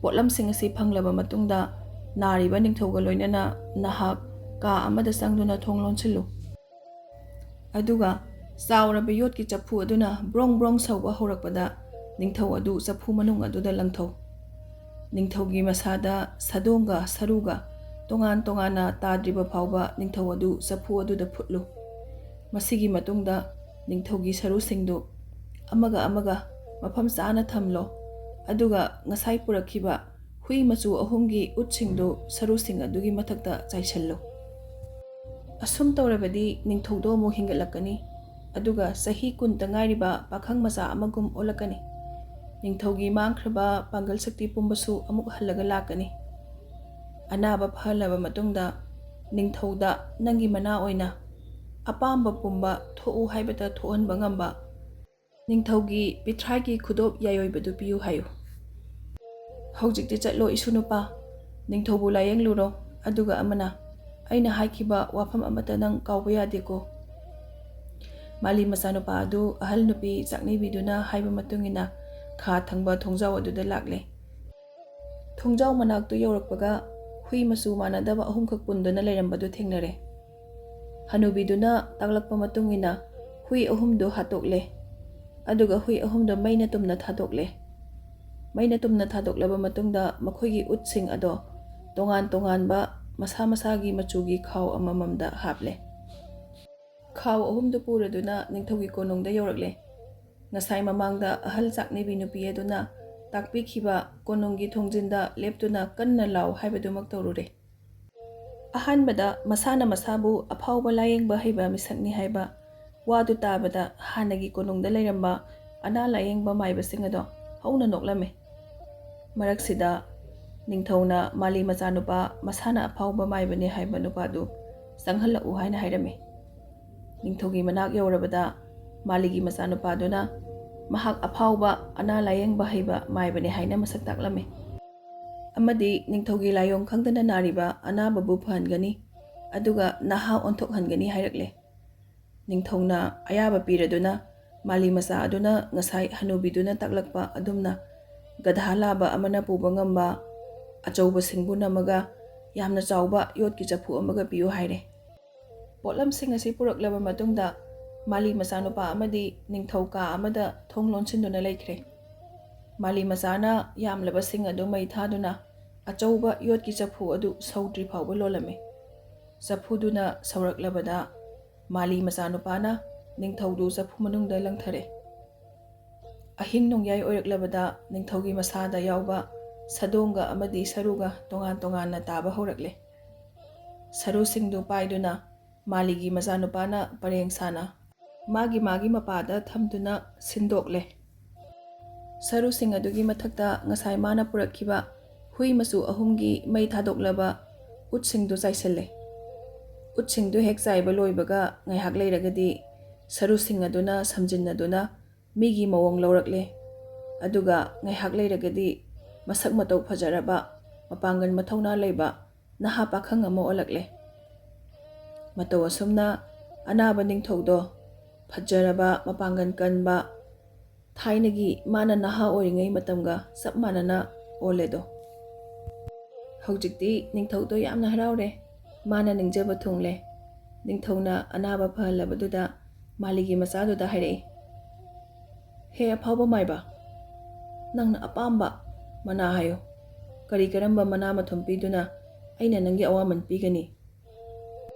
ꯄꯣꯠꯂꯝꯁꯤꯡ ꯑꯁꯤ ꯐꯪꯂꯕ ꯃꯇꯨꯡꯗ ꯅꯥꯔꯤꯕ ꯅꯤꯡꯊꯧꯒ ꯂꯣꯏꯅꯅ ꯅꯍꯥꯛ ꯀꯥ ꯑꯃꯗ ꯆꯪꯗꯨꯅ ꯊꯣꯡ ꯂꯣꯟꯁꯤꯜꯂꯨ꯫ ꯑꯗꯨꯒ ꯆꯥꯎꯔꯕ ꯌꯣꯠꯀꯤ ꯆꯐꯨ ꯑꯗꯨꯅ ꯕ꯭ꯔꯣꯡ ꯕ꯭ꯔꯣꯡ ꯁꯧꯕ ꯍꯧꯔꯛꯄꯗ ꯅꯤꯡꯊꯧ ꯑꯗꯨ ꯆꯐꯨ ꯃꯅꯨꯡ ꯑꯗꯨꯗ ꯂꯪꯊꯧ꯫ ꯅꯤꯡꯊꯧꯒꯤ ꯃꯁꯥꯗ ꯁꯥꯗꯣꯡꯒ ꯁꯔꯨꯒ ꯇꯣꯉꯥꯟ ꯇꯣꯉꯥꯟꯅ ꯇꯥꯗ꯭ꯔꯤꯕ ꯐꯥꯎꯕ ꯅꯤꯡꯊꯧ ꯑꯗꯨ ꯆꯐꯨ ꯑꯗꯨꯗ ꯐꯨꯠꯂꯨ꯫ ꯃꯁꯤꯒꯤ ꯃꯇꯨꯡꯗ ꯅꯤꯡꯊꯧꯒꯤ ꯁꯔꯨꯁꯤꯡꯗꯨ ꯑꯃꯒ ꯑꯃꯒ ꯃꯐꯝ ꯆꯥꯅ ꯊꯝꯂꯣ꯫ ꯑꯗꯨꯒ ꯉꯁꯥꯏ ꯄꯨꯔꯛꯈꯤꯕ ꯍꯨꯏ ꯃꯆꯨ ꯑꯍꯨꯝꯒꯤ ꯎꯠꯁꯤꯡꯗꯨ ꯁꯔꯨꯁꯤꯡ ꯑꯗꯨꯒꯤ ꯃꯊꯛꯇ ꯆꯥꯏꯁꯤꯜꯂꯨ꯫ ꯑꯁꯨꯝ ꯇꯧꯔꯕꯗꯤ ꯅꯤꯡꯊꯧꯗꯣ ꯑꯃꯨꯛ ꯍꯤꯡꯒꯠꯂꯛꯀꯅꯤ, ꯑꯗꯨꯒ ꯆꯍꯤ 10ꯇ ꯉꯥꯏꯔꯤꯕ ꯄꯥꯈꯪ ꯃꯆꯥ ꯑꯃꯒꯨꯝ ꯑꯣꯜꯂꯛꯀꯅꯤ꯫ ꯅꯤꯡꯊꯧꯒꯤ ꯃꯥꯡꯈ꯭ꯔꯕ ꯄꯥꯡꯒꯜ ꯁꯛꯇꯤ ꯄꯨꯝꯕꯁꯨ ꯑꯃꯨꯛ ꯍꯜꯂꯒ ꯂꯥꯛꯀꯅꯤ꯫ ꯑꯅꯥꯕ ꯐꯍꯜꯂꯕ ꯃꯇꯨꯡꯗ ꯅꯤꯡꯊꯧꯗ ꯅꯪꯒꯤ ꯃꯅꯥ ꯑꯣꯏꯅ ꯑꯄꯥꯝꯕ ꯄꯨꯝꯕ ꯊꯣꯛꯎ ꯍꯥꯏꯕꯗ ꯊꯣꯛꯍꯟꯕ ꯉꯝꯕ ꯅꯤꯡꯊꯧꯒꯤ ꯄꯤꯊ꯭ꯔꯥꯏꯒꯤ ꯈꯨꯗꯣꯞ ꯌꯥꯏꯑꯣꯏꯕꯗꯨ ꯄꯤꯌꯨ ꯍꯥꯏꯌꯨ꯫ ꯍꯧꯖꯤꯛꯇꯤ ꯆꯠꯂꯣ ꯏꯁꯨꯅꯨꯄꯥ, ꯅꯤꯡꯊꯧꯕꯨ ꯂꯥꯌꯦꯡꯂꯨꯔꯣ꯫ ꯑꯗꯨꯒ ꯑꯃꯅ, ꯑꯩꯅ ꯍꯥꯏꯈꯤꯕ ꯋꯥꯐꯝ ꯑꯃꯠꯇ ꯅꯪ ꯀꯥꯎꯕ ꯌꯥꯗꯦꯀꯣ꯫ ꯃꯥꯂꯤ ꯃꯆꯥꯅꯨꯄꯥ ꯑꯗꯨ ꯑꯍꯜ ꯅꯨꯄꯤ ꯆꯥꯛꯅꯤꯕꯤꯗꯨꯅ ꯍꯥꯏꯕ ꯃꯇꯨꯡꯏꯟꯅ ꯈꯥ ꯊꯪꯕ ꯊꯣꯡꯖꯥꯎ ꯑꯗꯨꯗ ꯂꯥꯛꯂꯦ꯫ ꯊꯣꯡꯖꯥꯎ ꯃꯅꯥꯛꯇꯨ ꯌꯧꯔꯛꯄꯒ ꯍꯨꯏ ꯃꯆꯨ ꯃꯥꯟꯅꯗꯕ ꯑꯍꯨꯝꯈꯛ ꯄꯨꯟꯗꯨꯅ ꯂꯩꯔꯝꯕꯗꯨ ꯊꯦꯡꯅꯔꯦ꯫ ꯍꯅꯨꯕꯤꯗꯨꯅ ꯇꯥꯛꯂꯛꯄ ꯃꯇꯨꯡꯏꯟꯅ ꯍꯨꯏ ꯑꯍꯨꯝꯗꯨ ꯍꯥꯠꯇꯣꯛꯂꯦ꯫ ꯑꯗꯨꯒ ꯍꯨꯏ ꯑꯍꯨꯝꯗꯨ ꯃꯩꯅ ꯇꯨꯝꯅ ꯊꯥꯗꯣꯛꯂꯦ꯫ ꯃꯩꯅ ꯇꯨꯝꯅ ꯊꯥꯗꯣꯛꯂꯕ ꯃꯇꯨꯡꯗ ꯃꯈꯣꯏꯒꯤ ꯎꯠꯁꯤꯡ ꯑꯗꯣ ꯇꯣꯉꯥꯟ ꯇꯣꯉꯥꯟꯕ ꯃꯁꯥ ꯃꯁꯥꯒꯤ ꯃꯆꯨꯒꯤ ꯈꯥꯎ ꯑꯃꯃꯝꯗ ꯍꯥꯞꯂꯦ꯫ ꯈꯥꯎ ꯑꯍꯨꯝꯗꯨ ꯄꯨꯔꯗꯨꯅ ꯅꯤꯡꯊꯧꯒꯤ ꯀꯣꯅꯨꯡꯗ ꯌꯧꯔꯛꯂꯦ꯫ ꯉꯁꯥꯏ ꯃꯃꯥꯡꯗ ꯑꯍꯜ ꯆꯥꯛꯅꯤꯕꯤ ꯅꯨꯄꯤ ꯑꯗꯨꯅ ꯇꯥꯛꯄꯤꯈꯤꯕ ꯀꯣꯅꯨꯡꯒꯤ ꯊꯣꯡꯖꯤꯟꯗ ꯂꯦꯞꯇꯨꯅ ꯀꯟꯅ ꯂꯥꯎ ꯍꯥꯏꯕꯗꯨꯃꯛ ꯇꯧꯔꯨꯔꯦ꯫ ꯑꯍꯥꯟꯕꯗ ꯃꯁꯥꯅ ꯃꯁꯥꯕꯨ ꯑꯐꯥꯎꯕ ꯂꯥꯌꯦꯡꯕ ꯍꯩꯕ ꯃꯤꯁꯛꯅꯤ ꯍꯥꯏꯕ ꯋꯥꯗꯨ ꯇꯥꯕꯗ ꯍꯥꯟꯅꯒꯤ ꯀꯣꯅꯨꯡꯗ ꯂꯩꯔꯝꯕ ꯑꯅꯥ ꯂꯥꯌꯦꯡꯕ ꯃꯥꯏꯕꯁꯤꯡ ꯑꯗꯣ ꯍꯧꯅ ꯅꯣꯛꯂꯝꯃꯤ꯫ ꯃꯔꯛꯁꯤꯗ ꯅꯤꯡꯊꯧꯅ ꯃꯥꯂꯤ ꯃꯆꯥꯅꯨꯄꯥ ꯃꯁꯥꯅ ꯑꯐꯥꯎꯕ ꯃꯥꯏꯕꯅꯤ ꯍꯥꯏꯕ ꯅꯨꯄꯥꯗꯨ ꯆꯪꯍꯜꯂꯛꯎ ꯍꯥꯏꯅ ꯍꯥꯏꯔꯝꯃꯤ꯫ ꯅꯤꯡꯊꯧꯒꯤ ꯃꯅꯥꯛ ꯌꯧꯔꯕꯗ ꯃꯥꯂꯤꯒꯤ ꯃꯆꯥꯅꯨꯄꯥꯗꯨꯅ ꯃꯍꯥꯛ ꯑꯐꯥꯎꯕ ꯑꯅꯥ ꯂꯥꯌꯦꯡꯕ ꯍꯩꯕ ꯃꯥꯏꯕꯅꯤ ꯍꯥꯏꯅ ꯃꯁꯛ ꯇꯥꯛꯂꯝꯃꯤ ꯑꯃꯗꯤ ꯅꯤꯡꯊꯧꯒꯤ ꯂꯥꯏꯑꯣꯡ ꯈꯪꯗꯅ ꯅꯥꯔꯤꯕ ꯑꯅꯥꯕꯕꯨ ꯐꯍꯟꯒꯅꯤ ꯑꯗꯨꯒ ꯅꯍꯥ ꯑꯣꯟꯊꯣꯛꯍꯟꯒꯅꯤ ꯍꯥꯏꯔꯛꯂꯦ꯫ ꯅꯤꯡꯊꯧꯅ ꯑꯌꯥꯕ ꯄꯤꯔꯗꯨꯅ ꯃꯥꯂꯤ ꯃꯆꯥ ꯑꯗꯨꯅ ꯉꯁꯥꯏ ꯍꯅꯨꯕꯤꯗꯨꯅ ꯇꯥꯛꯂꯛꯄ ꯑꯗꯨꯝꯅ ꯒꯙꯥ ꯂꯥꯕ ꯑꯃꯅ ꯄꯨꯕ ꯉꯝꯕ ꯑꯆꯧꯕ ꯁꯤꯡꯕꯨ ꯅꯝꯃꯒ ꯌꯥꯝꯅ ꯆꯥꯎꯕ ꯌꯣꯠꯀꯤ ꯆꯐꯨ ꯑꯃꯒ ꯄꯤꯌꯨ ꯍꯥꯏꯔꯦ꯫ ꯄꯣꯠꯂꯝꯁꯤꯡ ꯑꯁꯤ ꯄꯨꯔꯛꯂꯕ ꯃꯇꯨꯡꯗ ꯃꯥꯂꯤ ꯃꯆꯥꯅꯨꯄꯥ ꯑꯃꯗꯤ ꯅꯤꯡꯊꯧ ꯀꯥ ꯑꯃꯗ ꯊꯣꯡ ꯂꯣꯟꯁꯤꯟꯗꯨꯅ ꯂꯩꯈ꯭ꯔꯦ꯫ ꯃꯥꯂꯤ ꯃꯆꯥꯅ ꯌꯥꯝꯂꯕꯁꯤꯡ ꯑꯗꯨ ꯃꯩ ꯊꯥꯗꯨꯅ ꯑꯆꯧꯕ ꯌꯣꯠꯀꯤ ꯆꯐꯨ ꯑꯗꯨ ꯁꯧꯗ꯭ꯔꯤ ꯐꯥꯎꯕ ꯂꯣꯜꯂꯝꯃꯤ꯫ ꯆꯐꯨꯗꯨꯅ ꯁꯧꯔꯛꯂꯕꯗ ꯃꯥꯂꯤ ꯃꯆꯥꯅꯨꯄꯥꯅ ꯅꯤꯡꯊꯧꯗꯨ ꯆꯐꯨ ꯃꯅꯨꯡꯗ ꯂꯪꯊꯔꯦ꯫ ꯑꯍꯤꯡ ꯅꯣꯡꯌꯥꯏ ꯑꯣꯏꯔꯛꯂꯕꯗ ꯅꯤꯡꯊꯧꯒꯤ ꯃꯁꯥꯗ ꯌꯥꯎꯕ ꯁꯗꯣꯡꯒ ꯑꯃꯗꯤ ꯁꯔꯨꯒ ꯇꯣꯉꯥꯟ ꯇꯣꯉꯥꯟꯅ ꯇꯥꯕ ꯍꯧꯔꯛꯂꯦ꯫ ꯁꯔꯨꯁꯤꯡꯗꯨ ꯄꯥꯏꯗꯨꯅ ꯃꯥꯂꯤꯒꯤ ꯃꯆꯥꯅꯨꯄꯥꯅ ꯄꯔꯦꯡ ꯁꯥꯅ ꯃꯥꯒꯤ ꯃꯄꯥꯗ ꯊꯝꯗꯨꯅ ꯁꯤꯟꯗꯣꯛꯂꯦ꯫ ꯁꯔꯨꯁꯤꯡ ꯑꯗꯨꯒꯤ ꯃꯊꯛꯇ ꯉꯁꯥꯏ ꯃꯥꯅ ꯄꯨꯔꯛꯈꯤꯕ ꯍꯨꯏ ꯃꯆꯨ 3ꯒꯤ ꯃꯩ ꯊꯥꯗꯣꯛꯂꯕ ꯎꯠꯁꯤꯡꯗꯨ ꯆꯥꯏꯁꯤꯜꯂꯦ꯫ ꯎꯠꯁꯤꯡꯗꯨ ꯍꯦꯛ ꯆꯥꯏꯕ ꯂꯣꯏꯕꯒ ꯉꯥꯏꯍꯥꯛ ꯂꯩꯔꯒꯗꯤ ꯁꯔꯨꯁꯤꯡ ꯑꯗꯨꯅ ꯁꯝꯖꯤꯟꯅꯗꯨꯅ ꯃꯤꯒꯤ ꯃꯑꯣꯡ ꯂꯧꯔꯛꯂꯦ ꯑꯗꯨꯒ ꯉꯥꯏꯍꯥꯛ ꯂꯩꯔꯒꯗꯤ ꯃꯁꯛ ꯃꯇꯧ ꯐꯖꯔꯕ ꯃꯄꯥꯡꯒꯜ ꯃꯊꯧꯅꯥ ꯂꯩꯕ ꯅꯍꯥ ꯄꯥꯈꯪ ꯑꯃ ꯑꯣꯜꯂꯛꯂꯦ꯫ ꯃꯇꯧ ꯑꯁꯨꯝꯅ ꯑꯅꯥꯕ ꯅꯤꯡꯊꯧꯗꯣ ꯐꯖꯔꯕ ꯃꯄꯥꯡꯒꯜ ꯀꯟꯕ ꯊꯥꯏꯅꯒꯤ ꯃꯥꯅ ꯅꯍꯥ ꯑꯣꯏꯔꯤꯉꯩ ꯃꯇꯝꯒ ꯆꯞ ꯃꯥꯟꯅꯅ ꯑꯣꯜꯂꯦꯗꯣ꯫ ꯍꯧꯖꯤꯛꯇꯤ ꯅꯤꯡꯊꯧꯗꯣ ꯌꯥꯝꯅ ꯍꯔꯥꯎꯔꯦ꯫ ꯃꯥꯅ ꯅꯤꯡꯖꯕ ꯊꯨꯡꯂꯦ꯫ ꯅꯤꯡꯊꯧꯅ ꯑꯅꯥꯕ ꯐꯍꯜꯂꯕꯗꯨꯗ ꯃꯥꯂꯤꯒꯤ ꯃꯆꯥꯗꯨꯗ ꯍꯥꯏꯔꯛꯏ, ꯍꯦ ꯑꯐꯥꯎꯕ ꯃꯥꯏꯕ, ꯅꯪꯅ ꯑꯄꯥꯝꯕ ꯃꯅꯥ ꯍꯥꯏꯌꯨ꯫ ꯀꯔꯝꯕ ꯃꯅꯥ ꯃꯊꯨꯝ ꯄꯤꯗꯨꯅ ꯑꯩꯅ ꯅꯪꯒꯤ ꯑꯋꯥꯃꯟ ꯄꯤꯒꯅꯤ?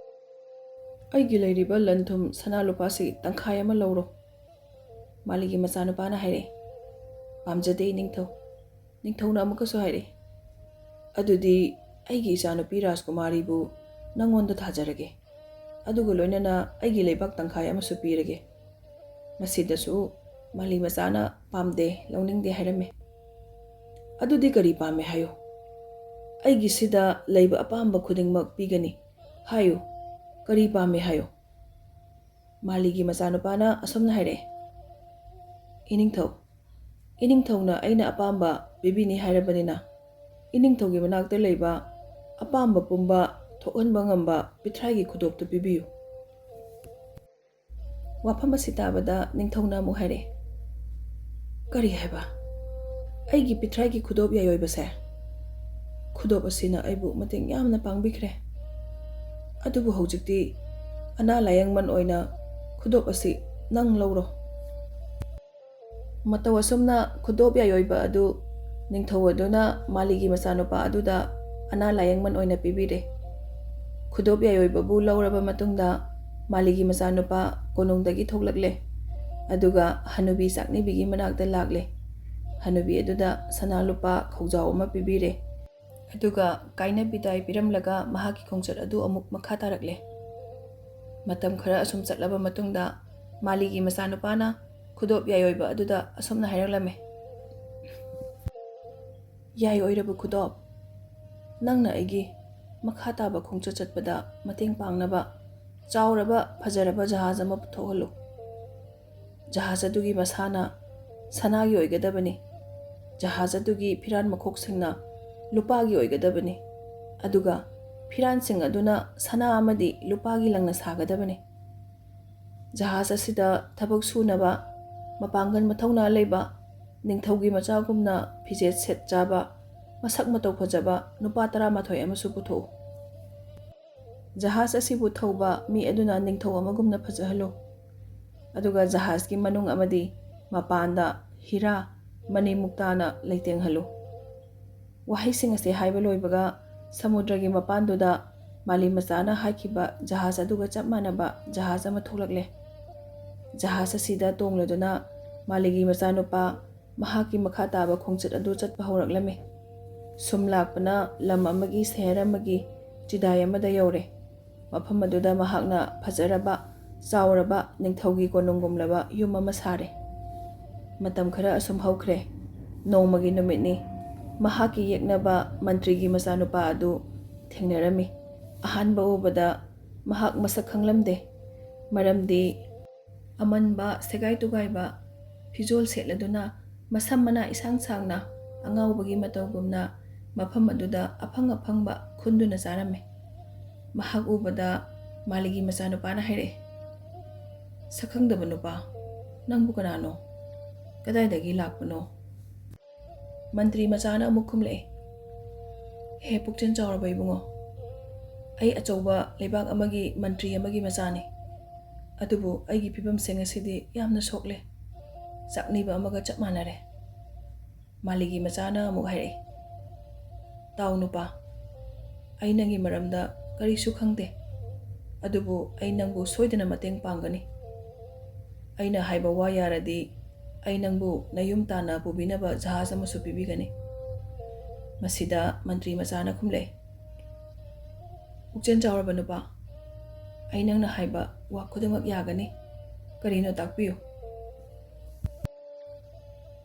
ꯑꯩꯒꯤ ꯂꯩꯔꯤꯕ ꯂꯟ ꯊꯨꯝ ꯁꯅꯥ ꯂꯨꯄꯥꯁꯤ ꯇꯪꯈꯥꯏ ꯑꯃ ꯂꯧꯔꯣ꯫ ꯃꯥꯂꯤꯒꯤ ꯃꯆꯥꯅꯨꯄꯥꯅ ꯍꯥꯏꯔꯛꯏ꯫ ꯄꯥꯝꯖꯗꯦ ꯅꯤꯡꯊꯧ꯫ ꯅꯤꯡꯊꯧꯅ ꯑꯃꯨꯛꯀꯁꯨ ꯍꯥꯏꯔꯛꯏ, ꯑꯗꯨꯗꯤ ꯑꯩꯒꯤ ꯏꯆꯥꯅꯨꯄꯤ ꯔꯥꯖꯀꯨꯃꯥꯔꯤꯕꯨ ꯅꯪꯉꯣꯟꯗ ꯊꯥꯖꯔꯒꯦ ꯑꯗꯨꯒ ꯂꯣꯏꯅꯅ ꯑꯩꯒꯤ ꯂꯩꯕꯥꯛ ꯇꯪꯈꯥꯏ ꯑꯃꯁꯨ ꯄꯤꯔꯒꯦ꯫ ꯃꯁꯤꯗꯁꯨ ꯃꯥꯂꯤ ꯃꯆꯥꯅ ꯄꯥꯝꯗꯦ, ꯂꯧꯅꯤꯡꯗꯦ ꯍꯥꯏꯔꯝꯃꯤ꯫ ꯑꯗꯨꯗꯤ ꯀꯔꯤ ꯄꯥꯝꯃꯦ ꯍꯥꯏꯌꯨ? ꯑꯩꯒꯤꯁꯤꯗ ꯂꯩꯕ ꯑꯄꯥꯝꯕ ꯈꯨꯗꯤꯡꯃꯛ ꯄꯤꯒꯅꯤ ꯍꯥꯏꯌꯨ, ꯀꯔꯤ ꯄꯥꯝꯃꯦ ꯍꯥꯏꯌꯨ? ꯃꯥꯂꯤꯒꯤ ꯃꯆꯥꯅꯨꯄꯥꯅ ꯑꯁꯨꯝꯅ ꯍꯥꯏꯔꯛꯑꯦ, ꯏꯅꯤꯡꯊꯧ, ꯏꯅꯤꯡꯊꯧꯅ ꯑꯩꯅ ꯑꯄꯥꯝꯕ ꯄꯤꯕꯤꯅꯤ ꯍꯥꯏꯔꯕꯅꯤꯅ ꯏꯅꯤꯡꯊꯧꯒꯤ ꯃꯅꯥꯛꯇ ꯂꯩꯕ ꯑꯄꯥꯝꯕ ꯄꯨꯝꯕ ꯊꯣꯛꯍꯟꯕ ꯉꯝꯕ ꯄꯤꯊ꯭ꯔꯥꯏꯒꯤ ꯈꯨꯗꯣꯞꯇꯨ ꯄꯤꯕꯤꯌꯨ꯫ ꯋꯥꯐꯝ ꯑꯁꯤ ꯇꯥꯕꯗ ꯅꯤꯡꯊꯧꯅ ꯑꯃꯨꯛ ꯍꯥꯏꯔꯛꯑꯦ, ꯀꯔꯤ ꯍꯥꯏꯕ? ꯑꯩꯒꯤ ꯄꯤꯊ꯭ꯔꯥꯏꯒꯤ ꯈꯨꯗꯣꯞ ꯌꯥꯏꯑꯣꯏꯕꯁꯦ? ꯈꯨꯗꯣꯞ ꯑꯁꯤꯅ ꯑꯩꯕꯨ ꯃꯇꯦꯡ ꯌꯥꯝꯅ ꯄꯥꯡꯕꯤꯈ꯭ꯔꯦ, ꯑꯗꯨꯕꯨ ꯍꯧꯖꯤꯛꯇꯤ ꯑꯅꯥ ꯂꯥꯏꯌꯦꯡꯃꯟ ꯑꯣꯏꯅ ꯈꯨꯗꯣꯞ ꯑꯁꯤ ꯅꯪ ꯂꯧꯔꯣ꯫ ꯃꯇꯧ ꯑꯁꯨꯝꯅ ꯈꯨꯗꯣꯞ ꯌꯥꯏꯑꯣꯏꯕ ꯑꯗꯨ ꯅꯤꯡꯊꯧ ꯑꯗꯨꯅ ꯃꯥꯂꯤꯒꯤ ꯃꯆꯥꯅꯨꯄꯥ ꯑꯗꯨꯗ ꯑꯅꯥ ꯂꯥꯏꯌꯦꯡꯃꯟ ꯑꯣꯏꯅ ꯄꯤꯕꯤꯔꯦ꯫ ꯈꯨꯗꯣꯞ ꯌꯥꯏꯑꯣꯏꯕꯕꯨ ꯂꯧꯔꯕ ꯃꯇꯨꯡꯗ ꯃꯥꯂꯤꯒꯤ ꯃꯆꯥꯅꯨꯄꯥ ꯀꯣꯅꯨꯡꯗꯒꯤ ꯊꯣꯛꯂꯛꯂꯦ ꯑꯗꯨꯒ ꯍꯅꯨꯕꯤ ꯆꯥꯛꯅꯤꯕꯤꯒꯤ ꯃꯅꯥꯛꯇ ꯂꯥꯛꯂꯦ꯫ ꯍꯅꯨꯕꯤ ꯑꯗꯨꯗ ꯁꯅꯥ ꯂꯨꯄꯥ ꯈꯧꯖꯥꯎ ꯑꯃ ꯄꯤꯕꯤꯔꯦ ꯑꯗꯨꯒ ꯀꯥꯏꯅ ꯕꯤꯗꯥꯏ ꯄꯤꯔꯝꯂꯒ ꯃꯍꯥꯛꯀꯤ ꯈꯣꯡꯆꯠ ꯑꯗꯨ ꯑꯃꯨꯛ ꯃꯈꯥ ꯇꯥꯔꯛꯂꯦ꯫ ꯃꯇꯝ ꯈꯔ ꯑꯁꯨꯝ ꯆꯠꯂꯕ ꯃꯇꯨꯡꯗ ꯃꯥꯂꯤꯒꯤ ꯃꯆꯥꯅꯨꯄꯥꯅ ꯈꯨꯗꯣꯞ ꯌꯥꯏꯑꯣꯏꯕ ꯑꯗꯨꯗ ꯑꯁꯨꯝꯅ ꯍꯥꯏꯔꯛꯂꯝꯃꯤ, ꯌꯥꯏꯑꯣꯏꯔꯕ ꯈꯨꯗꯣꯞ, ꯅꯪꯅ ꯑꯩꯒꯤ ꯃꯈꯥ ꯇꯥꯕ ꯈꯣꯡꯆꯠ ꯆꯠꯄꯗ ꯃꯇꯦꯡ ꯄꯥꯡꯅꯕ ꯆꯥꯎꯔꯕ ꯐꯖꯔꯕ ꯖꯍꯥꯖ ꯑꯃ ꯄꯨꯊꯣꯛꯍꯜꯂꯨ꯫ ꯖꯍꯥꯖ ꯑꯗꯨꯒꯤ ꯃꯁꯥꯅ ꯁꯅꯥꯒꯤ ꯑꯣꯏꯒꯗꯕꯅꯤ꯫ ꯖꯍꯥꯖ ꯑꯗꯨꯒꯤ ꯐꯤꯔꯥꯟ ꯃꯈꯣꯛꯁꯤꯡꯅ ꯂꯨꯄꯥꯒꯤ ꯑꯣꯏꯒꯗꯕꯅꯤ ꯑꯗꯨꯒ ꯐꯤꯔꯥꯟꯁꯤꯡ ꯑꯗꯨꯅ ꯁꯅꯥ ꯑꯃꯗꯤ ꯂꯨꯄꯥꯒꯤ ꯂꯪꯅ ꯁꯥꯒꯗꯕꯅꯤ꯫ ꯖꯍꯥꯖ ꯑꯁꯤꯗ ꯊꯕꯛ ꯁꯨꯅꯕ ꯃꯄꯥꯡꯒꯜ ꯃꯊꯧꯅꯥ ꯂꯩꯕ ꯅꯤꯡꯊꯧꯒꯤ ꯃꯆꯥꯒꯨꯝꯅ ꯐꯤꯖꯦꯠ ꯁꯦꯠ ꯆꯥꯕ ꯃꯁꯛ ꯃꯇꯧ ꯐꯖꯕ ꯅꯨꯄꯥ 11 ꯑꯃꯁꯨ ꯄꯨꯊꯣꯛꯎ꯫ ꯖꯍꯥꯖ ꯑꯁꯤꯕꯨ ꯊꯧꯕ ꯃꯤ ꯑꯗꯨꯅ ꯅꯤꯡꯊꯧ ꯑꯃꯒꯨꯝꯅ ꯐꯖꯍꯜꯂꯨ ꯑꯗꯨꯒ ꯖꯍꯥꯖꯀꯤ ꯃꯅꯨꯡ ꯑꯃꯗꯤ ꯃꯄꯥꯟꯗ ꯍꯤꯔꯥ ꯃꯅꯤ ꯃꯨꯛꯇꯥꯅ ꯂꯩꯇꯦꯡꯍꯜꯂꯨ꯫ ꯋꯥꯍꯩꯁꯤꯡ ꯑꯁꯤ ꯍꯥꯏꯕ ꯂꯣꯏꯕꯒ ꯁꯃꯨꯗ꯭ꯔꯒꯤ ꯃꯄꯥꯟꯗꯨꯗ ꯃꯥꯂꯤ ꯃꯆꯥꯅ ꯍꯥꯏꯈꯤꯕ ꯖꯍꯥꯖ ꯑꯗꯨꯒ ꯆꯞ ꯃꯥꯟꯅꯕ ꯖꯍꯥꯖ ꯑꯃ ꯊꯣꯛꯂꯛꯂꯦ꯫ ꯖꯍꯥꯖ ꯑꯁꯤꯗ ꯇꯣꯡꯂꯗꯨꯅ ꯃꯥꯂꯤꯒꯤ ꯃꯆꯥꯅꯨꯄꯥ ꯃꯍꯥꯛꯀꯤ ꯃꯈꯥ ꯇꯥꯕ ꯈꯣꯡꯆꯠ ꯑꯗꯨ ꯆꯠꯄ ꯍꯧꯔꯛꯂꯝꯃꯤ꯫ ꯁꯨꯝ ꯂꯥꯛꯄꯅ ꯂꯝ ꯑꯃꯒꯤ ꯁꯍꯔ ꯑꯃꯒꯤ ꯆꯤꯗꯥꯏ ꯑꯃꯗ ꯌꯧꯔꯦ꯫ ꯃꯐꯝ ꯑꯗꯨꯗ ꯃꯍꯥꯛꯅ ꯐꯖꯔꯕ ꯆꯥꯎꯔꯕ ꯅꯤꯡꯊꯧꯒꯤ ꯀꯣꯅꯨꯡꯒꯨꯝꯂꯕ ꯌꯨꯝ ꯑꯃ ꯁꯥꯔꯦ꯫ ꯃꯇꯝ ꯈꯔ ꯑꯁꯨꯝ ꯍꯧꯈ꯭ꯔꯦ꯫ ꯅꯣꯡꯃꯒꯤ ꯅꯨꯃꯤꯠꯅꯤ꯫ ꯃꯍꯥꯛꯀꯤ ꯌꯦꯛꯅꯕ ꯃꯟꯇ꯭ꯔꯤꯒꯤ ꯃꯆꯥꯅꯨꯄꯥ ꯑꯗꯨ ꯊꯦꯡꯅꯔꯝꯃꯤ꯫ ꯑꯍꯥꯟꯕ ꯎꯕꯗ ꯃꯍꯥꯛ ꯃꯁꯛ ꯈꯪꯂꯝꯗꯦ, ꯃꯔꯝꯗꯤ ꯑꯃꯟꯕ ꯁꯦꯒꯥꯏ ꯇꯨꯒꯥꯏꯕ ꯐꯤꯖꯣꯜ ꯁꯦꯠꯂꯗꯨꯅ ꯃꯁꯝ ꯃꯅꯥ ꯏꯁꯥꯡ ꯁꯥꯡꯅ ꯑꯉꯥꯎꯕꯒꯤ ꯃꯇꯧꯒꯨꯝꯅ ꯃꯐꯝ ꯑꯗꯨꯗ ꯑꯐꯪ ꯑꯐꯪꯕ ꯈꯨꯟꯗꯨꯅ ꯆꯥꯔꯝꯃꯤ꯫ ꯃꯍꯥꯛ ꯎꯕꯗ ꯃꯥꯂꯤꯒꯤ ꯃꯆꯥꯅꯨꯄꯥꯅ ꯍꯥꯏꯔꯛꯑꯦ, "ꯁꯛꯈꯪꯗꯕ ꯅꯨꯄꯥ, ꯅꯪꯕꯨ ꯀꯅꯥꯅꯣ? ꯀꯗꯥꯏꯗꯒꯤ ꯂꯥꯛꯄꯅꯣ?" ꯃꯟꯇ꯭ꯔꯤ ꯃꯆꯥꯅ ꯑꯃꯨꯛ ꯈꯨꯝꯂꯛꯑꯦ, "ꯍꯦ ꯄꯨꯛꯆꯦꯜ ꯆꯥꯎꯔꯕ ꯏꯕꯨꯡꯉꯣ, ꯑꯩ ꯑꯆꯧꯕ ꯂꯩꯕꯥꯛ ꯑꯃꯒꯤ ꯃꯟꯇ꯭ꯔꯤ ꯑꯃꯒꯤ ꯃꯆꯥꯅꯤ꯫ ꯑꯗꯨꯕꯨ ꯑꯩꯒꯤ ꯐꯤꯕꯝꯁꯤꯡ ꯑꯁꯤꯗꯤ ꯌꯥꯝꯅ ꯁꯣꯛꯂꯦ, ꯆꯥꯛꯅꯤꯕ ꯑꯃꯒ ꯆꯞ ꯃꯥꯟꯅꯔꯦ." ꯃꯥꯂꯤꯒꯤ ꯃꯆꯥꯅ ꯑꯃꯨꯛ ꯍꯥꯏꯔꯛꯑꯦ, "ꯇꯥꯎ ꯅꯨꯄꯥ, ꯑꯩ ꯅꯪꯒꯤ ꯃꯔꯝꯗ ꯀꯔꯤꯁꯨ ꯈꯪꯗꯦ, ꯑꯗꯨꯕꯨ ꯑꯩ ꯅꯪꯕꯨ ꯁꯣꯏꯗꯅ ꯃꯇꯦꯡ ꯄꯥꯡꯒꯅꯤ꯫ ꯑꯩꯅ ꯍꯥꯏꯕ ꯋꯥ ꯌꯥꯔꯗꯤ ꯑꯩ ꯅꯪꯕꯨ ꯅꯌꯨꯝ ꯇꯥꯟꯅ ꯄꯨꯕꯤꯅꯕ ꯖꯍꯥꯖ ꯑꯃꯁꯨ ꯄꯤꯕꯤꯒꯅꯤ." ꯃꯁꯤꯗ ꯃꯟꯇ꯭ꯔꯤ ꯃꯆꯥꯅ ꯈꯨꯝꯂꯛꯑꯦ, "ꯄꯨꯛꯆꯦꯜ ꯆꯥꯎꯔꯕ ꯅꯨꯄꯥ, ꯑꯩ ꯅꯪꯅ ꯍꯥꯏꯕ ꯋꯥ ꯈꯨꯗꯤꯡꯃꯛ ꯌꯥꯒꯅꯤ, ꯀꯔꯤꯅꯣ ꯇꯥꯛꯄꯤꯌꯨ."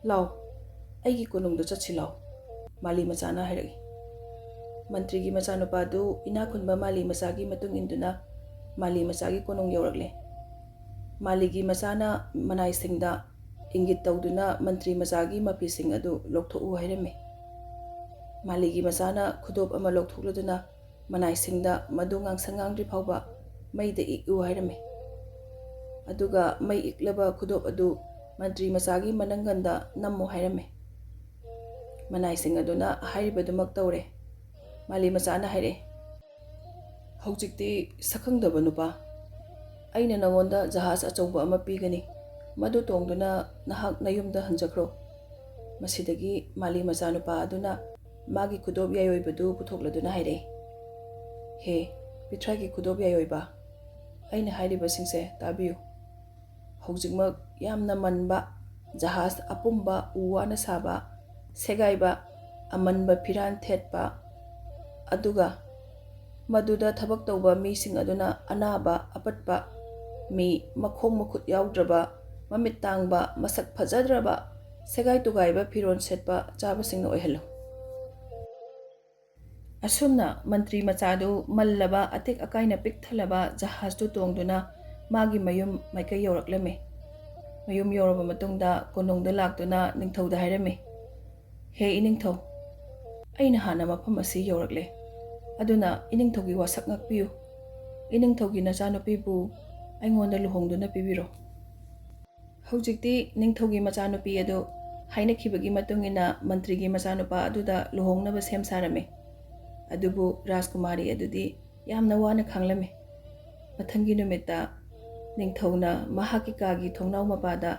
"ꯂꯥꯎ, ꯑꯩꯒꯤ ꯀꯣꯅꯨꯡꯗ ꯆꯠꯁꯤ ꯂꯥꯎ," ꯃꯥꯂꯤ ꯃꯆꯥꯅ ꯍꯥꯏꯔꯛꯏ꯫ ꯃꯟꯇ꯭ꯔꯤꯒꯤ ꯃꯆꯥꯅꯨꯄꯥꯗꯨ ꯏꯅꯥꯛꯈꯨꯟꯕ ꯃꯥꯂꯤ ꯃꯆꯥꯒꯤ ꯃꯇꯨꯡ ꯏꯟꯗꯨꯅ ꯃꯥꯂꯤ ꯃꯆꯥꯒꯤ ꯀꯣꯅꯨꯡ ꯌꯧꯔꯛꯂꯦ꯫ ꯃꯥꯂꯤꯒꯤ ꯃꯆꯥꯅ ꯃꯅꯥꯏꯁꯤꯡꯗ ꯏꯪꯒꯤꯠ ꯇꯧꯗꯨꯅ ꯃꯟꯇ꯭ꯔꯤ ꯃꯆꯥꯒꯤ ꯃꯐꯤꯁꯤꯡ ꯑꯗꯨ ꯂꯧꯊꯣꯛꯎ ꯍꯥꯏꯔꯝꯃꯤ꯫ ꯃꯥꯂꯤꯒꯤ ꯃꯆꯥꯅ ꯈꯨꯗꯣꯞ ꯑꯃ ꯂꯧꯊꯣꯛꯂꯗꯨꯅ ꯃꯅꯥꯏꯁꯤꯡꯗ ꯃꯗꯨ ꯉꯥꯡꯁꯪ ꯉꯥꯡꯗ꯭ꯔꯤ ꯐꯥꯎꯕ ꯃꯩꯗ ꯏꯛꯎ ꯍꯥꯏꯔꯝꯃꯤ꯫ ꯑꯗꯨꯒ ꯃꯩ ꯏꯛꯂꯕ ꯈꯨꯗꯣꯞ ꯑꯗꯨ ꯃꯟꯇ꯭ꯔꯤ ꯃꯆꯥꯒꯤ ꯃꯅꯪꯒꯟꯗ ꯅꯝꯃꯨ ꯍꯥꯏꯔꯝꯃꯤ꯫ ꯃꯅꯥꯏꯁꯤꯡ ꯑꯗꯨꯅ ꯍꯥꯏꯔꯤꯕꯗꯨꯃꯛ ꯇꯧꯔꯦ꯫ ꯃꯥꯂꯤ ꯃꯆꯥꯅ ꯍꯥꯏꯔꯛꯑꯦ, "ꯍꯧꯖꯤꯛꯇꯤ ꯁꯛꯈꯪꯗꯕ ꯅꯨꯄꯥ, ꯑꯩꯅ ꯅꯉꯣꯟꯗ ꯖꯍꯥꯖ ꯑꯆꯧꯕ ꯑꯃ ꯄꯤꯒꯅꯤ, ꯃꯗꯨ ꯇꯣꯡꯗꯨꯅ ꯅꯍꯥꯛ ꯅꯌꯨꯝꯗ ꯍꯟꯖꯈ꯭ꯔꯣ." ꯃꯁꯤꯗꯒꯤ ꯃꯥꯂꯤ ꯃꯆꯥꯅꯨꯄꯥ ꯑꯗꯨꯅ ꯃꯥꯒꯤ ꯈꯨꯗꯣꯞ ꯌꯥꯏꯑꯣꯏꯕꯗꯨ ꯄꯨꯊꯣꯛꯂꯗꯨꯅ ꯍꯥꯏꯔꯛꯑꯦ, "ꯍꯦ ꯄꯤꯊ꯭ꯔꯥꯏꯒꯤ ꯈꯨꯗꯣꯞ ꯌꯥꯏꯑꯣꯏꯕ, ꯑꯩꯅ ꯍꯥꯏꯔꯤꯕꯁꯤꯡꯁꯦ ꯇꯥꯕꯤꯌꯨ꯫ ꯍꯧꯖꯤꯛꯃꯛ ꯌꯥꯝꯅ ꯃꯟꯕ ꯖꯍꯥꯖ ꯑꯄꯨꯝꯕ ꯎ ꯋꯥꯅ ꯁꯥꯕ, ꯁꯦꯒꯥꯏꯕ, ꯑꯃꯟꯕ ꯐꯤꯔꯥꯟ ꯊꯦꯠꯄ, ꯑꯗꯨꯒ ꯃꯗꯨꯗ ꯊꯕꯛ ꯇꯧꯕ ꯃꯤꯁꯤꯡ ꯑꯗꯨꯅ ꯑꯅꯥꯕ ꯑꯄꯠꯄ ꯃꯤ, ꯃꯈꯣꯡ ꯃꯈꯨꯠ ꯌꯥꯎꯗ꯭ꯔꯕ, ꯃꯃꯤꯠ ꯇꯥꯡꯕ, ꯃꯁꯛ ꯐꯖꯗ꯭ꯔꯕ, ꯁꯦꯒꯥꯏ ꯇꯨꯒꯥꯏꯕ ꯐꯤꯔꯣꯜ ꯁꯦꯠꯄ ꯆꯥꯕꯁꯤꯡꯅ ꯑꯣꯏꯍꯜꯂꯨ." ꯑꯁꯨꯝꯅ ꯃꯟꯇ꯭ꯔꯤ ꯃꯆꯥꯗꯨ ꯃꯜꯂꯕ ꯑꯇꯦꯛ ꯑꯀꯥꯏꯅ ꯄꯤꯛ ꯊꯜꯂꯕ ꯖꯍꯥꯖꯇꯨ ꯇꯣꯡꯗꯨꯅ ꯃꯥꯒꯤ ꯃꯌꯨꯝ ꯃꯥꯏꯀꯩ ꯌꯧꯔꯛꯂꯝꯃꯤ꯫ ꯃꯌꯨꯝ ꯌꯧꯔꯕ ꯃꯇꯨꯡꯗ ꯀꯣꯅꯨꯡꯗ ꯂꯥꯛꯇꯨꯅ ꯅꯤꯡꯊꯧꯗ ꯍꯥꯏꯔꯝꯃꯤ, "ꯍꯦ ꯏꯅꯤꯡꯊꯧ, ꯑꯩꯅ ꯍꯥꯟꯅ ꯃꯐꯝ ꯑꯁꯤ ꯌꯧꯔꯛꯂꯦ, ꯑꯗꯨꯅ ꯏꯅꯤꯡꯊꯧꯒꯤ ꯋꯥꯁꯛ ꯉꯥꯛꯄꯤꯌꯨ꯫ ꯏꯅꯤꯡꯊꯧꯒꯤ ꯅꯆꯥꯅꯨꯄꯤꯕꯨ ꯑꯩꯉꯣꯟꯗ ꯂꯨꯍꯣꯡꯗꯨꯅ ꯄꯤꯕꯤꯔꯣ." ꯍꯧꯖꯤꯛꯇꯤ ꯅꯤꯡꯊꯧꯒꯤ ꯃꯆꯥꯅꯨꯄꯤ ꯑꯗꯨ ꯍꯥꯏꯅꯈꯤꯕꯒꯤ ꯃꯇꯨꯡ ꯏꯟꯅ ꯃꯟꯇ꯭ꯔꯤꯒꯤ ꯃꯆꯥꯅꯨꯄꯥ ꯑꯗꯨꯗ ꯂꯨꯍꯣꯡꯅꯕ ꯁꯦꯝ ꯁꯥꯔꯝꯃꯤ꯫ ꯑꯗꯨꯕꯨ ꯔꯥꯖꯀꯨꯃꯥꯔꯤ ꯑꯗꯨꯗꯤ ꯌꯥꯝꯅ ꯋꯥꯅ ꯈꯥꯡꯂꯝꯃꯤ꯫ ꯃꯊꯪꯒꯤ ꯅꯨꯃꯤꯠꯇ ꯅꯤꯡꯊꯧꯅ ꯃꯍꯥꯛꯀꯤ ꯀꯥꯒꯤ ꯊꯣꯡꯅꯥꯎ ꯃꯄꯥꯗ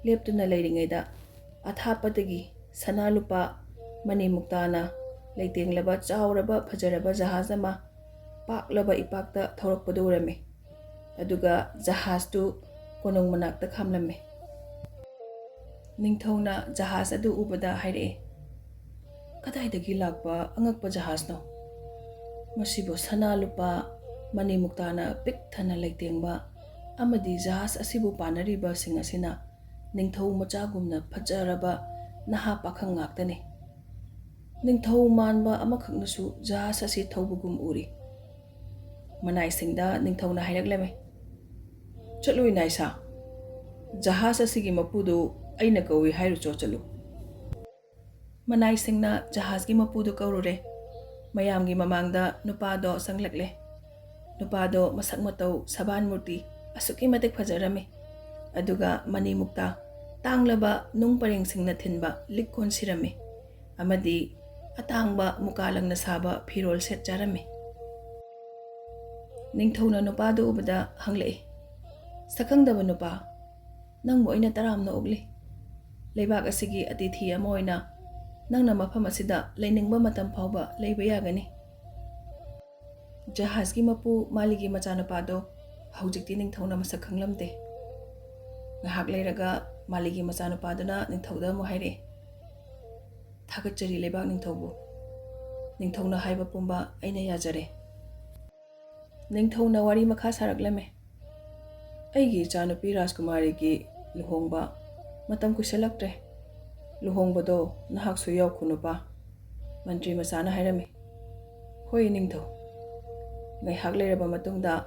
ꯂꯦꯞꯇꯨꯅ ꯂꯩꯔꯤꯉꯩꯗ ꯑꯊꯥꯞꯄꯗꯒꯤ ꯁꯅꯥ ꯂꯨꯄꯥ ꯃꯅꯤ ꯃꯨꯛꯇꯥꯅ ꯂꯩꯇꯦꯡꯂꯕ ꯆꯥꯎꯔꯕ ꯐꯖꯔꯕ ꯖꯍꯥꯖ ꯑꯃ ꯄꯥꯛꯂꯕ ꯏꯄꯥꯛꯇ ꯊꯧꯔꯛꯄꯗꯨ ꯎꯔꯝꯃꯤ꯫ ꯑꯗꯨꯒ ꯖꯍꯥꯖꯇꯨ ꯀꯣꯅꯨꯡ ꯃꯅꯥꯛꯇ ꯈꯥꯝꯂꯝꯃꯤ꯫ ꯅꯤꯡꯊꯧꯅ ꯖꯍꯥꯖ ꯑꯗꯨ ꯎꯕꯗ ꯍꯥꯏꯔꯛꯑꯦ, "ꯀꯗꯥꯏꯗꯒꯤ ꯂꯥꯛꯄ ꯑꯉꯛꯄ ꯖꯍꯥꯖꯅꯣ? ꯃꯁꯤꯕꯨ ꯁꯅꯥ ꯂꯨꯄꯥ ꯃꯅꯤ ꯃꯨꯛꯇꯥꯅ ꯄꯤꯛ ꯊꯟꯅ ꯂꯩꯇꯦꯡꯕ ꯑꯃꯗꯤ ꯖꯍꯥꯖ ꯑꯁꯤꯕꯨ ꯄꯥꯅꯔꯤꯕꯁꯤꯡ ꯑꯁꯤꯅ ꯅꯤꯡꯊꯧ ꯃꯆꯥꯒꯨꯝꯅ ꯐꯖꯔꯕ ꯅꯍꯥ ꯄꯥꯈꯪ ꯉꯥꯛꯇꯅꯤ꯫ ꯅꯤꯡꯊꯧ ꯃꯥꯟꯕ ꯑꯃꯈꯛꯅꯁꯨ ꯖꯍꯥꯖ ꯑꯁꯤ ꯊꯧꯕꯒꯨꯝ ꯎꯔꯤ." ꯃꯅꯥꯏꯁꯤꯡꯗ ꯅꯤꯡꯊꯧꯅ ꯍꯥꯏꯔꯛꯂꯝꯃꯤ, "ꯆꯠꯂꯨ ꯏꯅꯥꯏꯁꯥ, ꯖꯍꯥꯖ ꯑꯁꯤꯒꯤ ꯃꯄꯨꯗꯨ ꯑꯩꯅ ꯀꯧꯏ ꯍꯥꯏꯔꯨꯆꯣ ꯆꯠꯂꯨ." ꯃꯅꯥꯏꯁꯤꯡꯅ ꯖꯍꯥꯖꯒꯤ ꯃꯄꯨꯗꯨ ꯀꯧꯔꯨꯔꯦ꯫ ꯃꯌꯥꯝꯒꯤ ꯃꯃꯥꯡꯗ ꯅꯨꯄꯥꯗꯣ ꯆꯪꯂꯛꯂꯦ꯫ ꯅꯨꯄꯥꯗꯣ ꯃꯁꯛ ꯃꯇꯧ ꯁꯕꯥꯟ ꯃꯨꯔꯇꯤ ꯑꯁꯨꯛꯀꯤ ꯃꯇꯤꯛ ꯐꯖꯔꯝꯃꯤ꯫ ꯑꯗꯨꯒ ꯃꯅꯤ ꯃꯨꯛꯇꯥ, ꯇꯥꯡꯂꯕ ꯅꯨꯡ ꯄꯔꯦꯡꯁꯤꯡꯅ ꯊꯤꯟꯕ ꯂꯤꯛ ꯀꯣꯟ ꯁꯤꯔꯝꯃꯤ, ꯑꯃꯗꯤ ꯑꯇꯥꯡꯕ ꯃꯨꯀꯥ ꯂꯪꯅ ꯁꯥꯕ ꯐꯤꯔꯣꯜ ꯁꯦꯠ ꯆꯥꯔꯝꯃꯤ꯫ ꯅꯤꯡꯊꯧꯅ ꯅꯨꯄꯥꯗꯨ ꯎꯕꯗ ꯍꯪꯂꯛꯏ, "ꯁꯛꯈꯪꯗꯕ ꯅꯨꯄꯥ, ꯅꯪꯕꯨ ꯑꯩꯅ ꯇꯔꯥꯝꯅ ꯑꯣꯛꯂꯤ꯫ ꯂꯩꯕꯥꯛ ꯑꯁꯤꯒꯤ ꯑꯇꯤꯊꯤ ꯑꯃ ꯑꯣꯏꯅ ꯅꯪꯅ ꯃꯐꯝ ꯑꯁꯤꯗ ꯂꯩꯅꯤꯡꯕ ꯃꯇꯝ ꯐꯥꯎꯕ ꯂꯩꯕ ꯌꯥꯒꯅꯤ." ꯖꯍꯥꯖꯒꯤ ꯃꯄꯨ ꯃꯥꯂꯤꯒꯤ ꯃꯆꯥꯅꯨꯄꯥꯗꯣ ꯍꯧꯖꯤꯛꯇꯤ ꯅꯤꯡꯊꯧꯅ ꯃꯁꯛ ꯈꯪꯂꯝꯗꯦ꯫ ꯉꯥꯏꯍꯥꯛ ꯂꯩꯔꯒ ꯃꯥꯂꯤꯒꯤ ꯃꯆꯥꯅꯨꯄꯥꯗꯨꯅ ꯅꯤꯡꯊꯧꯗ ꯑꯃꯨꯛ ꯍꯥꯏꯔꯛꯑꯦ, ꯊꯥꯒꯠꯆꯔꯤ ꯂꯩꯕꯥꯛ ꯅꯤꯡꯊꯧꯕꯨ, ꯅꯤꯡꯊꯧꯅ ꯍꯥꯏꯕ ꯄꯨꯝꯕ ꯑꯩꯅ ꯌꯥꯖꯔꯦ꯫ ꯅꯤꯡꯊꯧꯅ ꯋꯥꯔꯤ ꯃꯈꯥ ꯁꯥꯔꯛꯂꯝꯃꯦ, ꯑꯩꯒꯤ ꯏꯆꯥꯅꯨꯄꯤ ꯔꯥꯖꯀꯨꯃꯥꯔꯤꯒꯤ ꯂꯨꯍꯣꯡꯕ ꯃꯇꯝ ꯀꯨꯏꯁꯜꯂꯛꯇ꯭ꯔꯦ, ꯂꯨꯍꯣꯡꯕꯗꯣ ꯅꯍꯥꯛꯁꯨ ꯌꯥꯎꯈꯣ ꯅꯨꯄꯥ, ꯃꯟꯇ꯭ꯔꯤ ꯃꯆꯥꯅ ꯍꯥꯏꯔꯝꯃꯤ꯫ ꯍꯣꯏ ꯅꯤꯡꯊꯧ꯫ ꯉꯥꯏꯍꯥꯛ ꯂꯩꯔꯕ ꯃꯇꯨꯡꯗ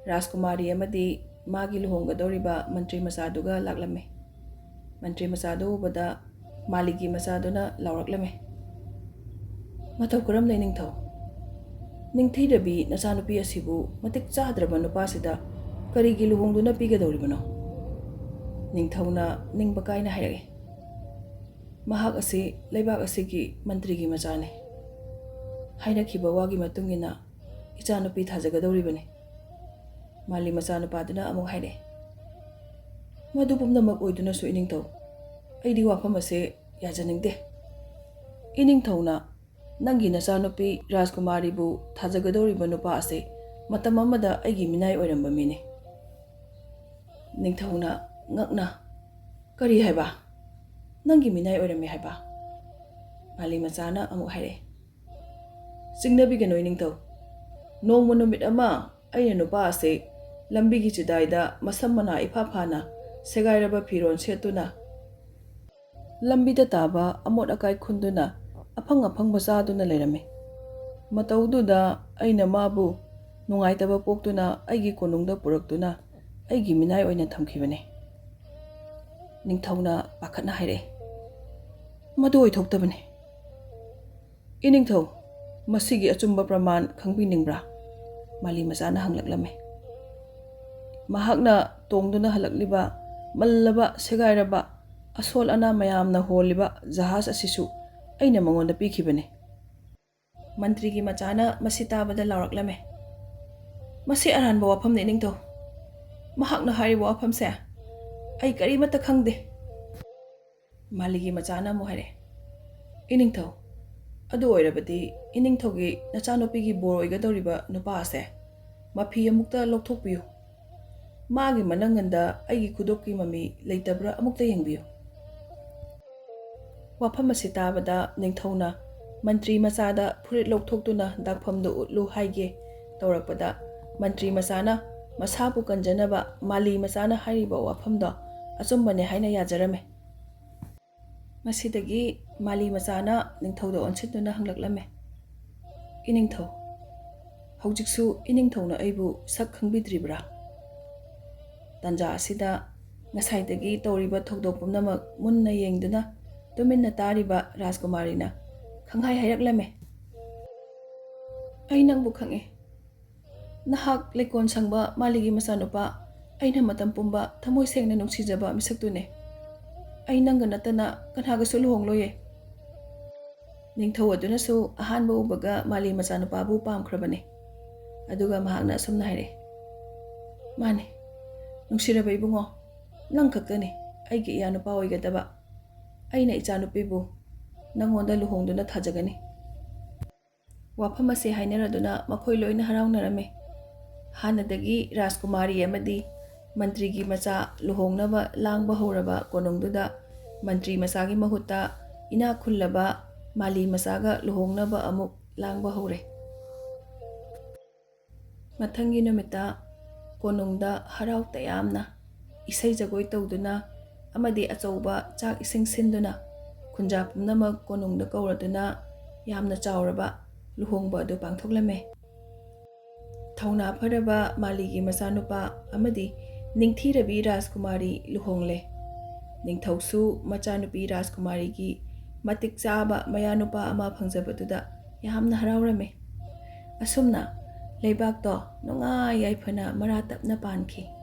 ꯔꯥꯖꯀꯨꯃꯥꯔꯤ ꯑꯃꯗꯤ ꯃꯥꯒꯤ ꯂꯨꯍꯣꯡꯒꯗꯧꯔꯤꯕ ꯃꯟꯇ꯭ꯔꯤ ꯃꯆꯥꯗꯨꯒ ꯂꯥꯛꯂꯝꯃꯤ꯫ ꯃꯟꯇ꯭ꯔꯤ ꯃꯆꯥꯗꯨ ꯎꯕꯗ ꯃꯥꯂꯤꯒꯤ ꯃꯆꯥꯗꯨꯅ ꯂꯥꯎꯔꯛꯂꯝꯃꯤ, ꯃꯇꯧ ꯀꯔꯝꯂꯦ ꯅꯤꯡꯊꯧ? ꯅꯤꯡꯊꯤꯔꯕꯤ ꯅꯆꯥꯅꯨꯄꯤ ꯑꯁꯤꯕꯨ ꯃꯇꯤꯛ ꯆꯥꯗ꯭ꯔꯕ ꯅꯨꯄꯥꯁꯤꯗ ꯀꯔꯤꯒꯤ ꯂꯨꯍꯣꯡꯗꯨꯅ ꯄꯤꯒꯗꯧꯔꯤꯕꯅꯣ? ꯅꯤꯡꯊꯧꯅ ꯅꯤꯡꯕ ꯀꯥꯏꯅ ꯍꯥꯏꯔꯛꯏ, ꯃꯍꯥꯛ ꯑꯁꯤ ꯂꯩꯕꯥꯛ ꯑꯁꯤꯒꯤ ꯃꯟꯇ꯭ꯔꯤꯒꯤ ꯃꯆꯥꯅꯤ꯫ ꯍꯥꯏꯅꯈꯤꯕ ꯋꯥꯒꯤ ꯃꯇꯨꯡ ꯏꯟꯅ ꯏꯆꯥꯅꯨꯄꯤ ꯊꯥꯖꯒꯗꯧꯔꯤꯕꯅꯤ꯫ ꯃꯥꯂꯤ ꯃꯆꯥꯅꯨꯄꯥꯗꯨꯅ ꯑꯃꯨꯛ ꯍꯥꯏꯔꯛꯏ, ꯃꯗꯨ ꯄꯨꯝꯅꯃꯛ ꯑꯣꯏꯗꯨꯅꯁꯨ ꯏꯅꯤꯡꯊꯧ, ꯑꯩꯗꯤ ꯋꯥꯐꯝ ꯑꯁꯤ ꯌꯥꯖꯅꯤꯡꯗꯦ꯫ ꯏꯅꯤꯡꯊꯧꯅ ꯅꯪꯒꯤ ꯅꯆꯥꯅꯨꯄꯤ ꯔꯥꯖꯀꯨꯃꯥꯔꯤꯕꯨ ꯊꯥꯖꯒꯗꯧꯔꯤꯕ ꯅꯨꯄꯥ ꯑꯁꯤ ꯃꯇꯝ ꯑꯃꯗ ꯑꯩꯒꯤ ꯃꯤꯅꯥꯏ ꯑꯣꯏꯔꯝꯕ ꯃꯤꯅꯤ꯫ ꯅꯤꯡꯊꯧꯅ ꯉꯛꯅ, ꯀꯔꯤ ꯍꯥꯏꯕ? ꯅꯪꯒꯤ ꯃꯤꯅꯥꯏ ꯑꯣꯏꯔꯝꯃꯤ ꯍꯥꯏꯕ? ꯃꯥꯂꯤ ꯃꯆꯥꯅ ꯑꯃꯨꯛ ꯍꯥꯏꯔꯛꯏ, ꯆꯤꯡꯅꯕꯤꯒꯅꯨ ꯏꯅꯤꯡꯊꯧ, ꯅꯣꯡꯃ ꯅꯨꯃꯤꯠ ꯑꯃ ꯑꯩꯅ ꯅꯨꯄꯥ ꯑꯁꯤ ꯂꯝꯕꯤꯒꯤ ꯆꯤꯗꯥꯏꯗ ꯃꯁꯝ ꯃꯅꯥ ꯏꯐꯥ ꯐꯥꯅ ꯁꯦꯒꯥꯏꯔꯕ ꯐꯤꯔꯣꯜ ꯁꯦꯠꯇꯨꯅ ꯂꯝꯕꯤꯗ ꯇꯥꯕ ꯑꯃꯣꯠ ꯑꯀꯥꯏ ꯈꯨꯟꯗꯨꯅ ꯑꯐꯪ ꯑꯐꯪꯕ ꯆꯥꯗꯨꯅ ꯂꯩꯔꯝꯃꯤ꯫ ꯃꯇꯧꯗꯨꯗ ꯑꯩꯅ ꯃꯥꯕꯨ ꯅꯨꯡꯉꯥꯏꯇꯕ ꯄꯣꯛꯇꯨꯅ ꯑꯩꯒꯤ ꯀꯣꯅꯨꯡꯗ ꯄꯨꯔꯛꯇꯨꯅ ꯑꯩꯒꯤ ꯃꯤꯅꯥꯏ ꯑꯣꯏꯅ ꯊꯝꯈꯤꯕꯅꯤ꯫ ꯅꯤꯡꯊꯧꯅ ꯄꯥꯈꯠꯅ ꯍꯥꯏꯔꯛꯏ, ꯃꯗꯨ ꯑꯣꯏꯊꯣꯛꯇꯕꯅꯤ꯫ ꯏꯅꯤꯡꯊꯧ, ꯃꯁꯤꯒꯤ ꯑꯆꯨꯝꯕ ꯄ꯭ꯔꯃꯥꯟ ꯈꯪꯕꯤꯅꯤꯡꯕ꯭ꯔꯥ? ꯃꯥꯂꯤ ꯃꯆꯥꯅ ꯍꯪꯂꯛꯂꯝꯃꯤ꯫ ꯃꯍꯥꯛꯅ ꯇꯣꯡꯗꯨꯅ ꯍꯜꯂꯛꯂꯤꯕ ꯃꯜꯂꯕ ꯁꯦꯒꯥꯏꯔꯕ ꯑꯁꯣꯜ ꯑꯅꯥ ꯃꯌꯥꯝꯅ ꯍꯣꯜꯂꯤꯕ ꯖꯍꯥꯖ ꯑꯁꯤꯁꯨ ꯑꯩꯅ ꯃꯉꯣꯟꯗ ꯄꯤꯈꯤꯕꯅꯤ꯫ ꯃꯟꯇ꯭ꯔꯤꯒꯤ ꯃꯆꯥꯅ ꯃꯁꯤ ꯇꯥꯕꯗ ꯂꯥꯎꯔꯛꯂꯝꯃꯤ, ꯃꯁꯤ ꯑꯔꯥꯟꯕ ꯋꯥꯐꯝꯅꯤ ꯏꯅꯤꯡꯊꯧ, ꯃꯍꯥꯛꯅ ꯍꯥꯏꯔꯤꯕ ꯋꯥꯐꯝꯁꯦ ꯑꯩ ꯀꯔꯤꯃꯠꯇ ꯈꯪꯗꯦ꯫ ꯃꯥꯂꯤꯒꯤ ꯃꯆꯥꯅ ꯑꯃꯨꯛ ꯍꯥꯏꯔꯛꯑꯦ, ꯏꯅꯤꯡꯊꯧ, ꯑꯗꯨ ꯑꯣꯏꯔꯕꯗꯤ ꯏꯅꯤꯡꯊꯧꯒꯤ ꯅꯆꯥꯅꯨꯄꯤꯒꯤ ꯕꯣꯔ ꯑꯣꯏꯒꯗꯧꯔꯤꯕ ꯅꯨꯄꯥ ꯑꯁꯦ ꯃꯐꯤ ꯑꯃꯨꯛꯇ ꯂꯧꯊꯣꯛꯄꯤꯌꯨ, ꯃꯥꯒꯤ ꯃꯅꯪꯒꯟꯗ ꯑꯩꯒꯤ ꯈꯨꯗꯣꯞꯀꯤ ꯃꯃꯤ ꯂꯩꯇꯕ꯭ꯔꯥ ꯑꯃꯨꯛꯇ ꯌꯦꯡꯕꯤꯌꯨ꯫ ꯋꯥꯐꯝ ꯑꯁꯤ ꯇꯥꯕꯗ ꯅꯤꯡꯊꯧꯅ ꯃꯟꯇ꯭ꯔꯤ ꯃꯆꯥꯗ ꯐꯨꯔꯤꯠ ꯂꯧꯊꯣꯛꯇꯨꯅ ꯗꯥꯛꯐꯝꯗꯨ ꯎꯠꯂꯨ ꯍꯥꯏꯒꯦ ꯇꯧꯔꯛꯄꯗ ꯃꯟꯇ꯭ꯔꯤ ꯃꯆꯥꯅ ꯃꯁꯥꯕꯨ ꯀꯟꯖꯅꯕ ꯃꯥꯂꯤ ꯃꯆꯥꯅ ꯍꯥꯏꯔꯤꯕ ꯋꯥꯐꯝꯗꯣ ꯑꯆꯨꯝꯕꯅꯦ ꯍꯥꯏꯅ ꯌꯥꯖꯔꯝꯃꯤ꯫ ꯃꯁꯤꯗꯒꯤ ꯃꯥꯂꯤ ꯃꯆꯥꯅ ꯅꯤꯡꯊꯧꯗ ꯑꯣꯟꯁꯤꯟꯗꯨꯅ ꯍꯪꯂꯛꯂꯝꯃꯤ, ꯏꯅꯤꯡꯊꯧ, ꯍꯧꯖꯤꯛꯁꯨ ꯏꯅꯤꯡꯊꯧꯅ ꯑꯩꯕꯨ ꯁꯛ ꯈꯪꯕꯤꯗ꯭ꯔꯤꯕ꯭ꯔꯥ? ꯇꯥꯟꯖꯥ ꯑꯁꯤꯗ ꯉꯁꯥꯏꯗꯒꯤ ꯇꯧꯔꯤꯕ ꯊꯧꯗꯣꯛ ꯄꯨꯝꯅꯃꯛ ꯃꯨꯟꯅ ꯌꯦꯡꯗꯨꯅ ꯇꯨꯃꯤꯟꯅ ꯇꯥꯔꯤꯕ ꯔꯥꯖꯀꯨꯃꯥꯔꯤꯅ ꯈꯪꯍꯥꯏ ꯍꯥꯏꯔꯛꯂꯝꯃꯤ, ꯑꯩ ꯅꯪꯕꯨ ꯈꯪꯏ, ꯅꯍꯥꯛ ꯂꯩꯀꯣꯟ ꯁꯪꯕ ꯃꯥꯂꯤꯒꯤ ꯃꯆꯥꯅꯨꯄꯥ, ꯑꯩꯅ ꯃꯇꯝ ꯄꯨꯝꯕ ꯊꯃꯣꯏ ꯁꯦꯡꯅ ꯅꯨꯡꯁꯤꯖꯕ ꯃꯤꯁꯛꯇꯨꯅꯦ꯫ ꯑꯩ ꯅꯪꯒ ꯅꯠꯇꯅ ꯀꯅꯥꯒꯁꯨ ꯂꯨꯍꯣꯡꯂꯣꯏꯌꯦ꯫ ꯅꯤꯡꯊꯧ ꯑꯗꯨꯅꯁꯨ ꯑꯍꯥꯟꯕ ꯎꯕꯒ ꯃꯥꯂꯤ ꯃꯆꯥꯅꯨꯄꯥꯕꯨ ꯄꯥꯝꯈ꯭ꯔꯕꯅꯤ꯫ ꯑꯗꯨꯒ ꯃꯍꯥꯛꯅ ꯑꯁꯨꯝꯅ ꯍꯥꯏꯔꯛꯏ, ꯃꯥꯅꯤ, ꯅꯨꯡꯁꯤꯔꯕ ꯏꯕꯨꯡꯉꯣ, ꯅꯪ ꯈꯛꯇꯅꯤ ꯑꯩꯒꯤ ꯏꯌꯥꯅꯨꯄꯥ ꯑꯣꯏꯒꯗꯕ꯫ ꯑꯩꯅ ꯏꯆꯥꯅꯨꯄꯤꯕꯨ ꯅꯪꯉꯣꯟꯗ ꯂꯨꯍꯣꯡꯗꯨꯅ ꯊꯥꯖꯒꯅꯤ꯫ ꯋꯥꯐꯝ ꯑꯁꯤ ꯍꯥꯏꯅꯔꯗꯨꯅ ꯃꯈꯣꯏ ꯂꯣꯏꯅ ꯍꯔꯥꯎꯅꯔꯝꯃꯤ꯫ ꯍꯥꯟꯅꯗꯒꯤ ꯔꯥꯖꯀꯨꯃꯥꯔꯤ ꯑꯃꯗꯤ ꯃꯟꯇ꯭ꯔꯤꯒꯤ ꯃꯆꯥ ꯂꯨꯍꯣꯡꯅꯕ ꯂꯥꯡꯕ ꯍꯧꯔꯕ ꯀꯣꯅꯨꯡꯗꯨꯗ ꯃꯟꯇ꯭ꯔꯤ ꯃꯆꯥꯒꯤ ꯃꯍꯨꯠꯇ ꯏꯅꯥꯛ ꯈꯨꯜꯂꯕ ꯃꯥꯂꯤ ꯃꯆꯥꯒ ꯂꯨꯍꯣꯡꯅꯕ ꯑꯃꯨꯛ ꯂꯥꯡꯕ ꯍꯧꯔꯦ꯫ ꯃꯊꯪꯒꯤ ꯅꯨꯃꯤꯠꯇ ꯀꯣꯅꯨꯡꯗ ꯍꯔꯥꯎ ꯇꯌꯥꯝꯅ ꯏꯁꯩ ꯖꯒꯣꯏ ꯇꯧꯗꯨꯅ ꯑꯃꯗꯤ ꯑꯆꯧꯕ ꯆꯥꯛ ꯏꯁꯤꯡ ꯁꯤꯟꯗꯨꯅ ꯈꯨꯟꯖꯥ ꯄꯨꯝꯅꯃꯛ ꯀꯣꯅꯨꯡꯗ ꯀꯧꯔꯗꯨꯅ ꯌꯥꯝꯅ ꯆꯥꯎꯔꯕ ꯂꯨꯍꯣꯡꯕ ꯑꯗꯨ ꯄꯥꯡꯊꯣꯛꯂꯝꯃꯤ꯫ ꯊꯧꯅꯥ ꯐꯔꯕ ꯃꯥꯂꯤꯒꯤ ꯃꯆꯥꯅꯨꯄꯥ ꯑꯃꯗꯤ ꯅꯤꯡꯊꯤꯔꯕꯤ ꯔꯥꯖꯀꯨꯃꯥꯔꯤ ꯂꯨꯍꯣꯡꯂꯦ꯫ ꯅꯤꯡꯊꯧꯁꯨ ꯃꯆꯥꯅꯨꯄꯤ ꯔꯥꯖꯀꯨꯃꯥꯔꯤꯒꯤ ꯃꯇꯤꯛ ꯆꯥꯕ ꯃꯌꯥꯅꯨꯄꯥ ꯑꯃ ꯐꯪꯖꯕꯗꯨꯗ ꯌꯥꯝꯅ ꯍꯔꯥꯎꯔꯝꯃꯤ꯫ ꯑꯁꯨꯝꯅ ꯂꯩꯕꯥꯛꯇꯣ ꯅꯨꯡꯉꯥꯏ ꯌꯥꯏꯐꯅ ꯃꯔꯥ ꯇꯞꯅ ꯄꯥꯟꯈꯤ꯫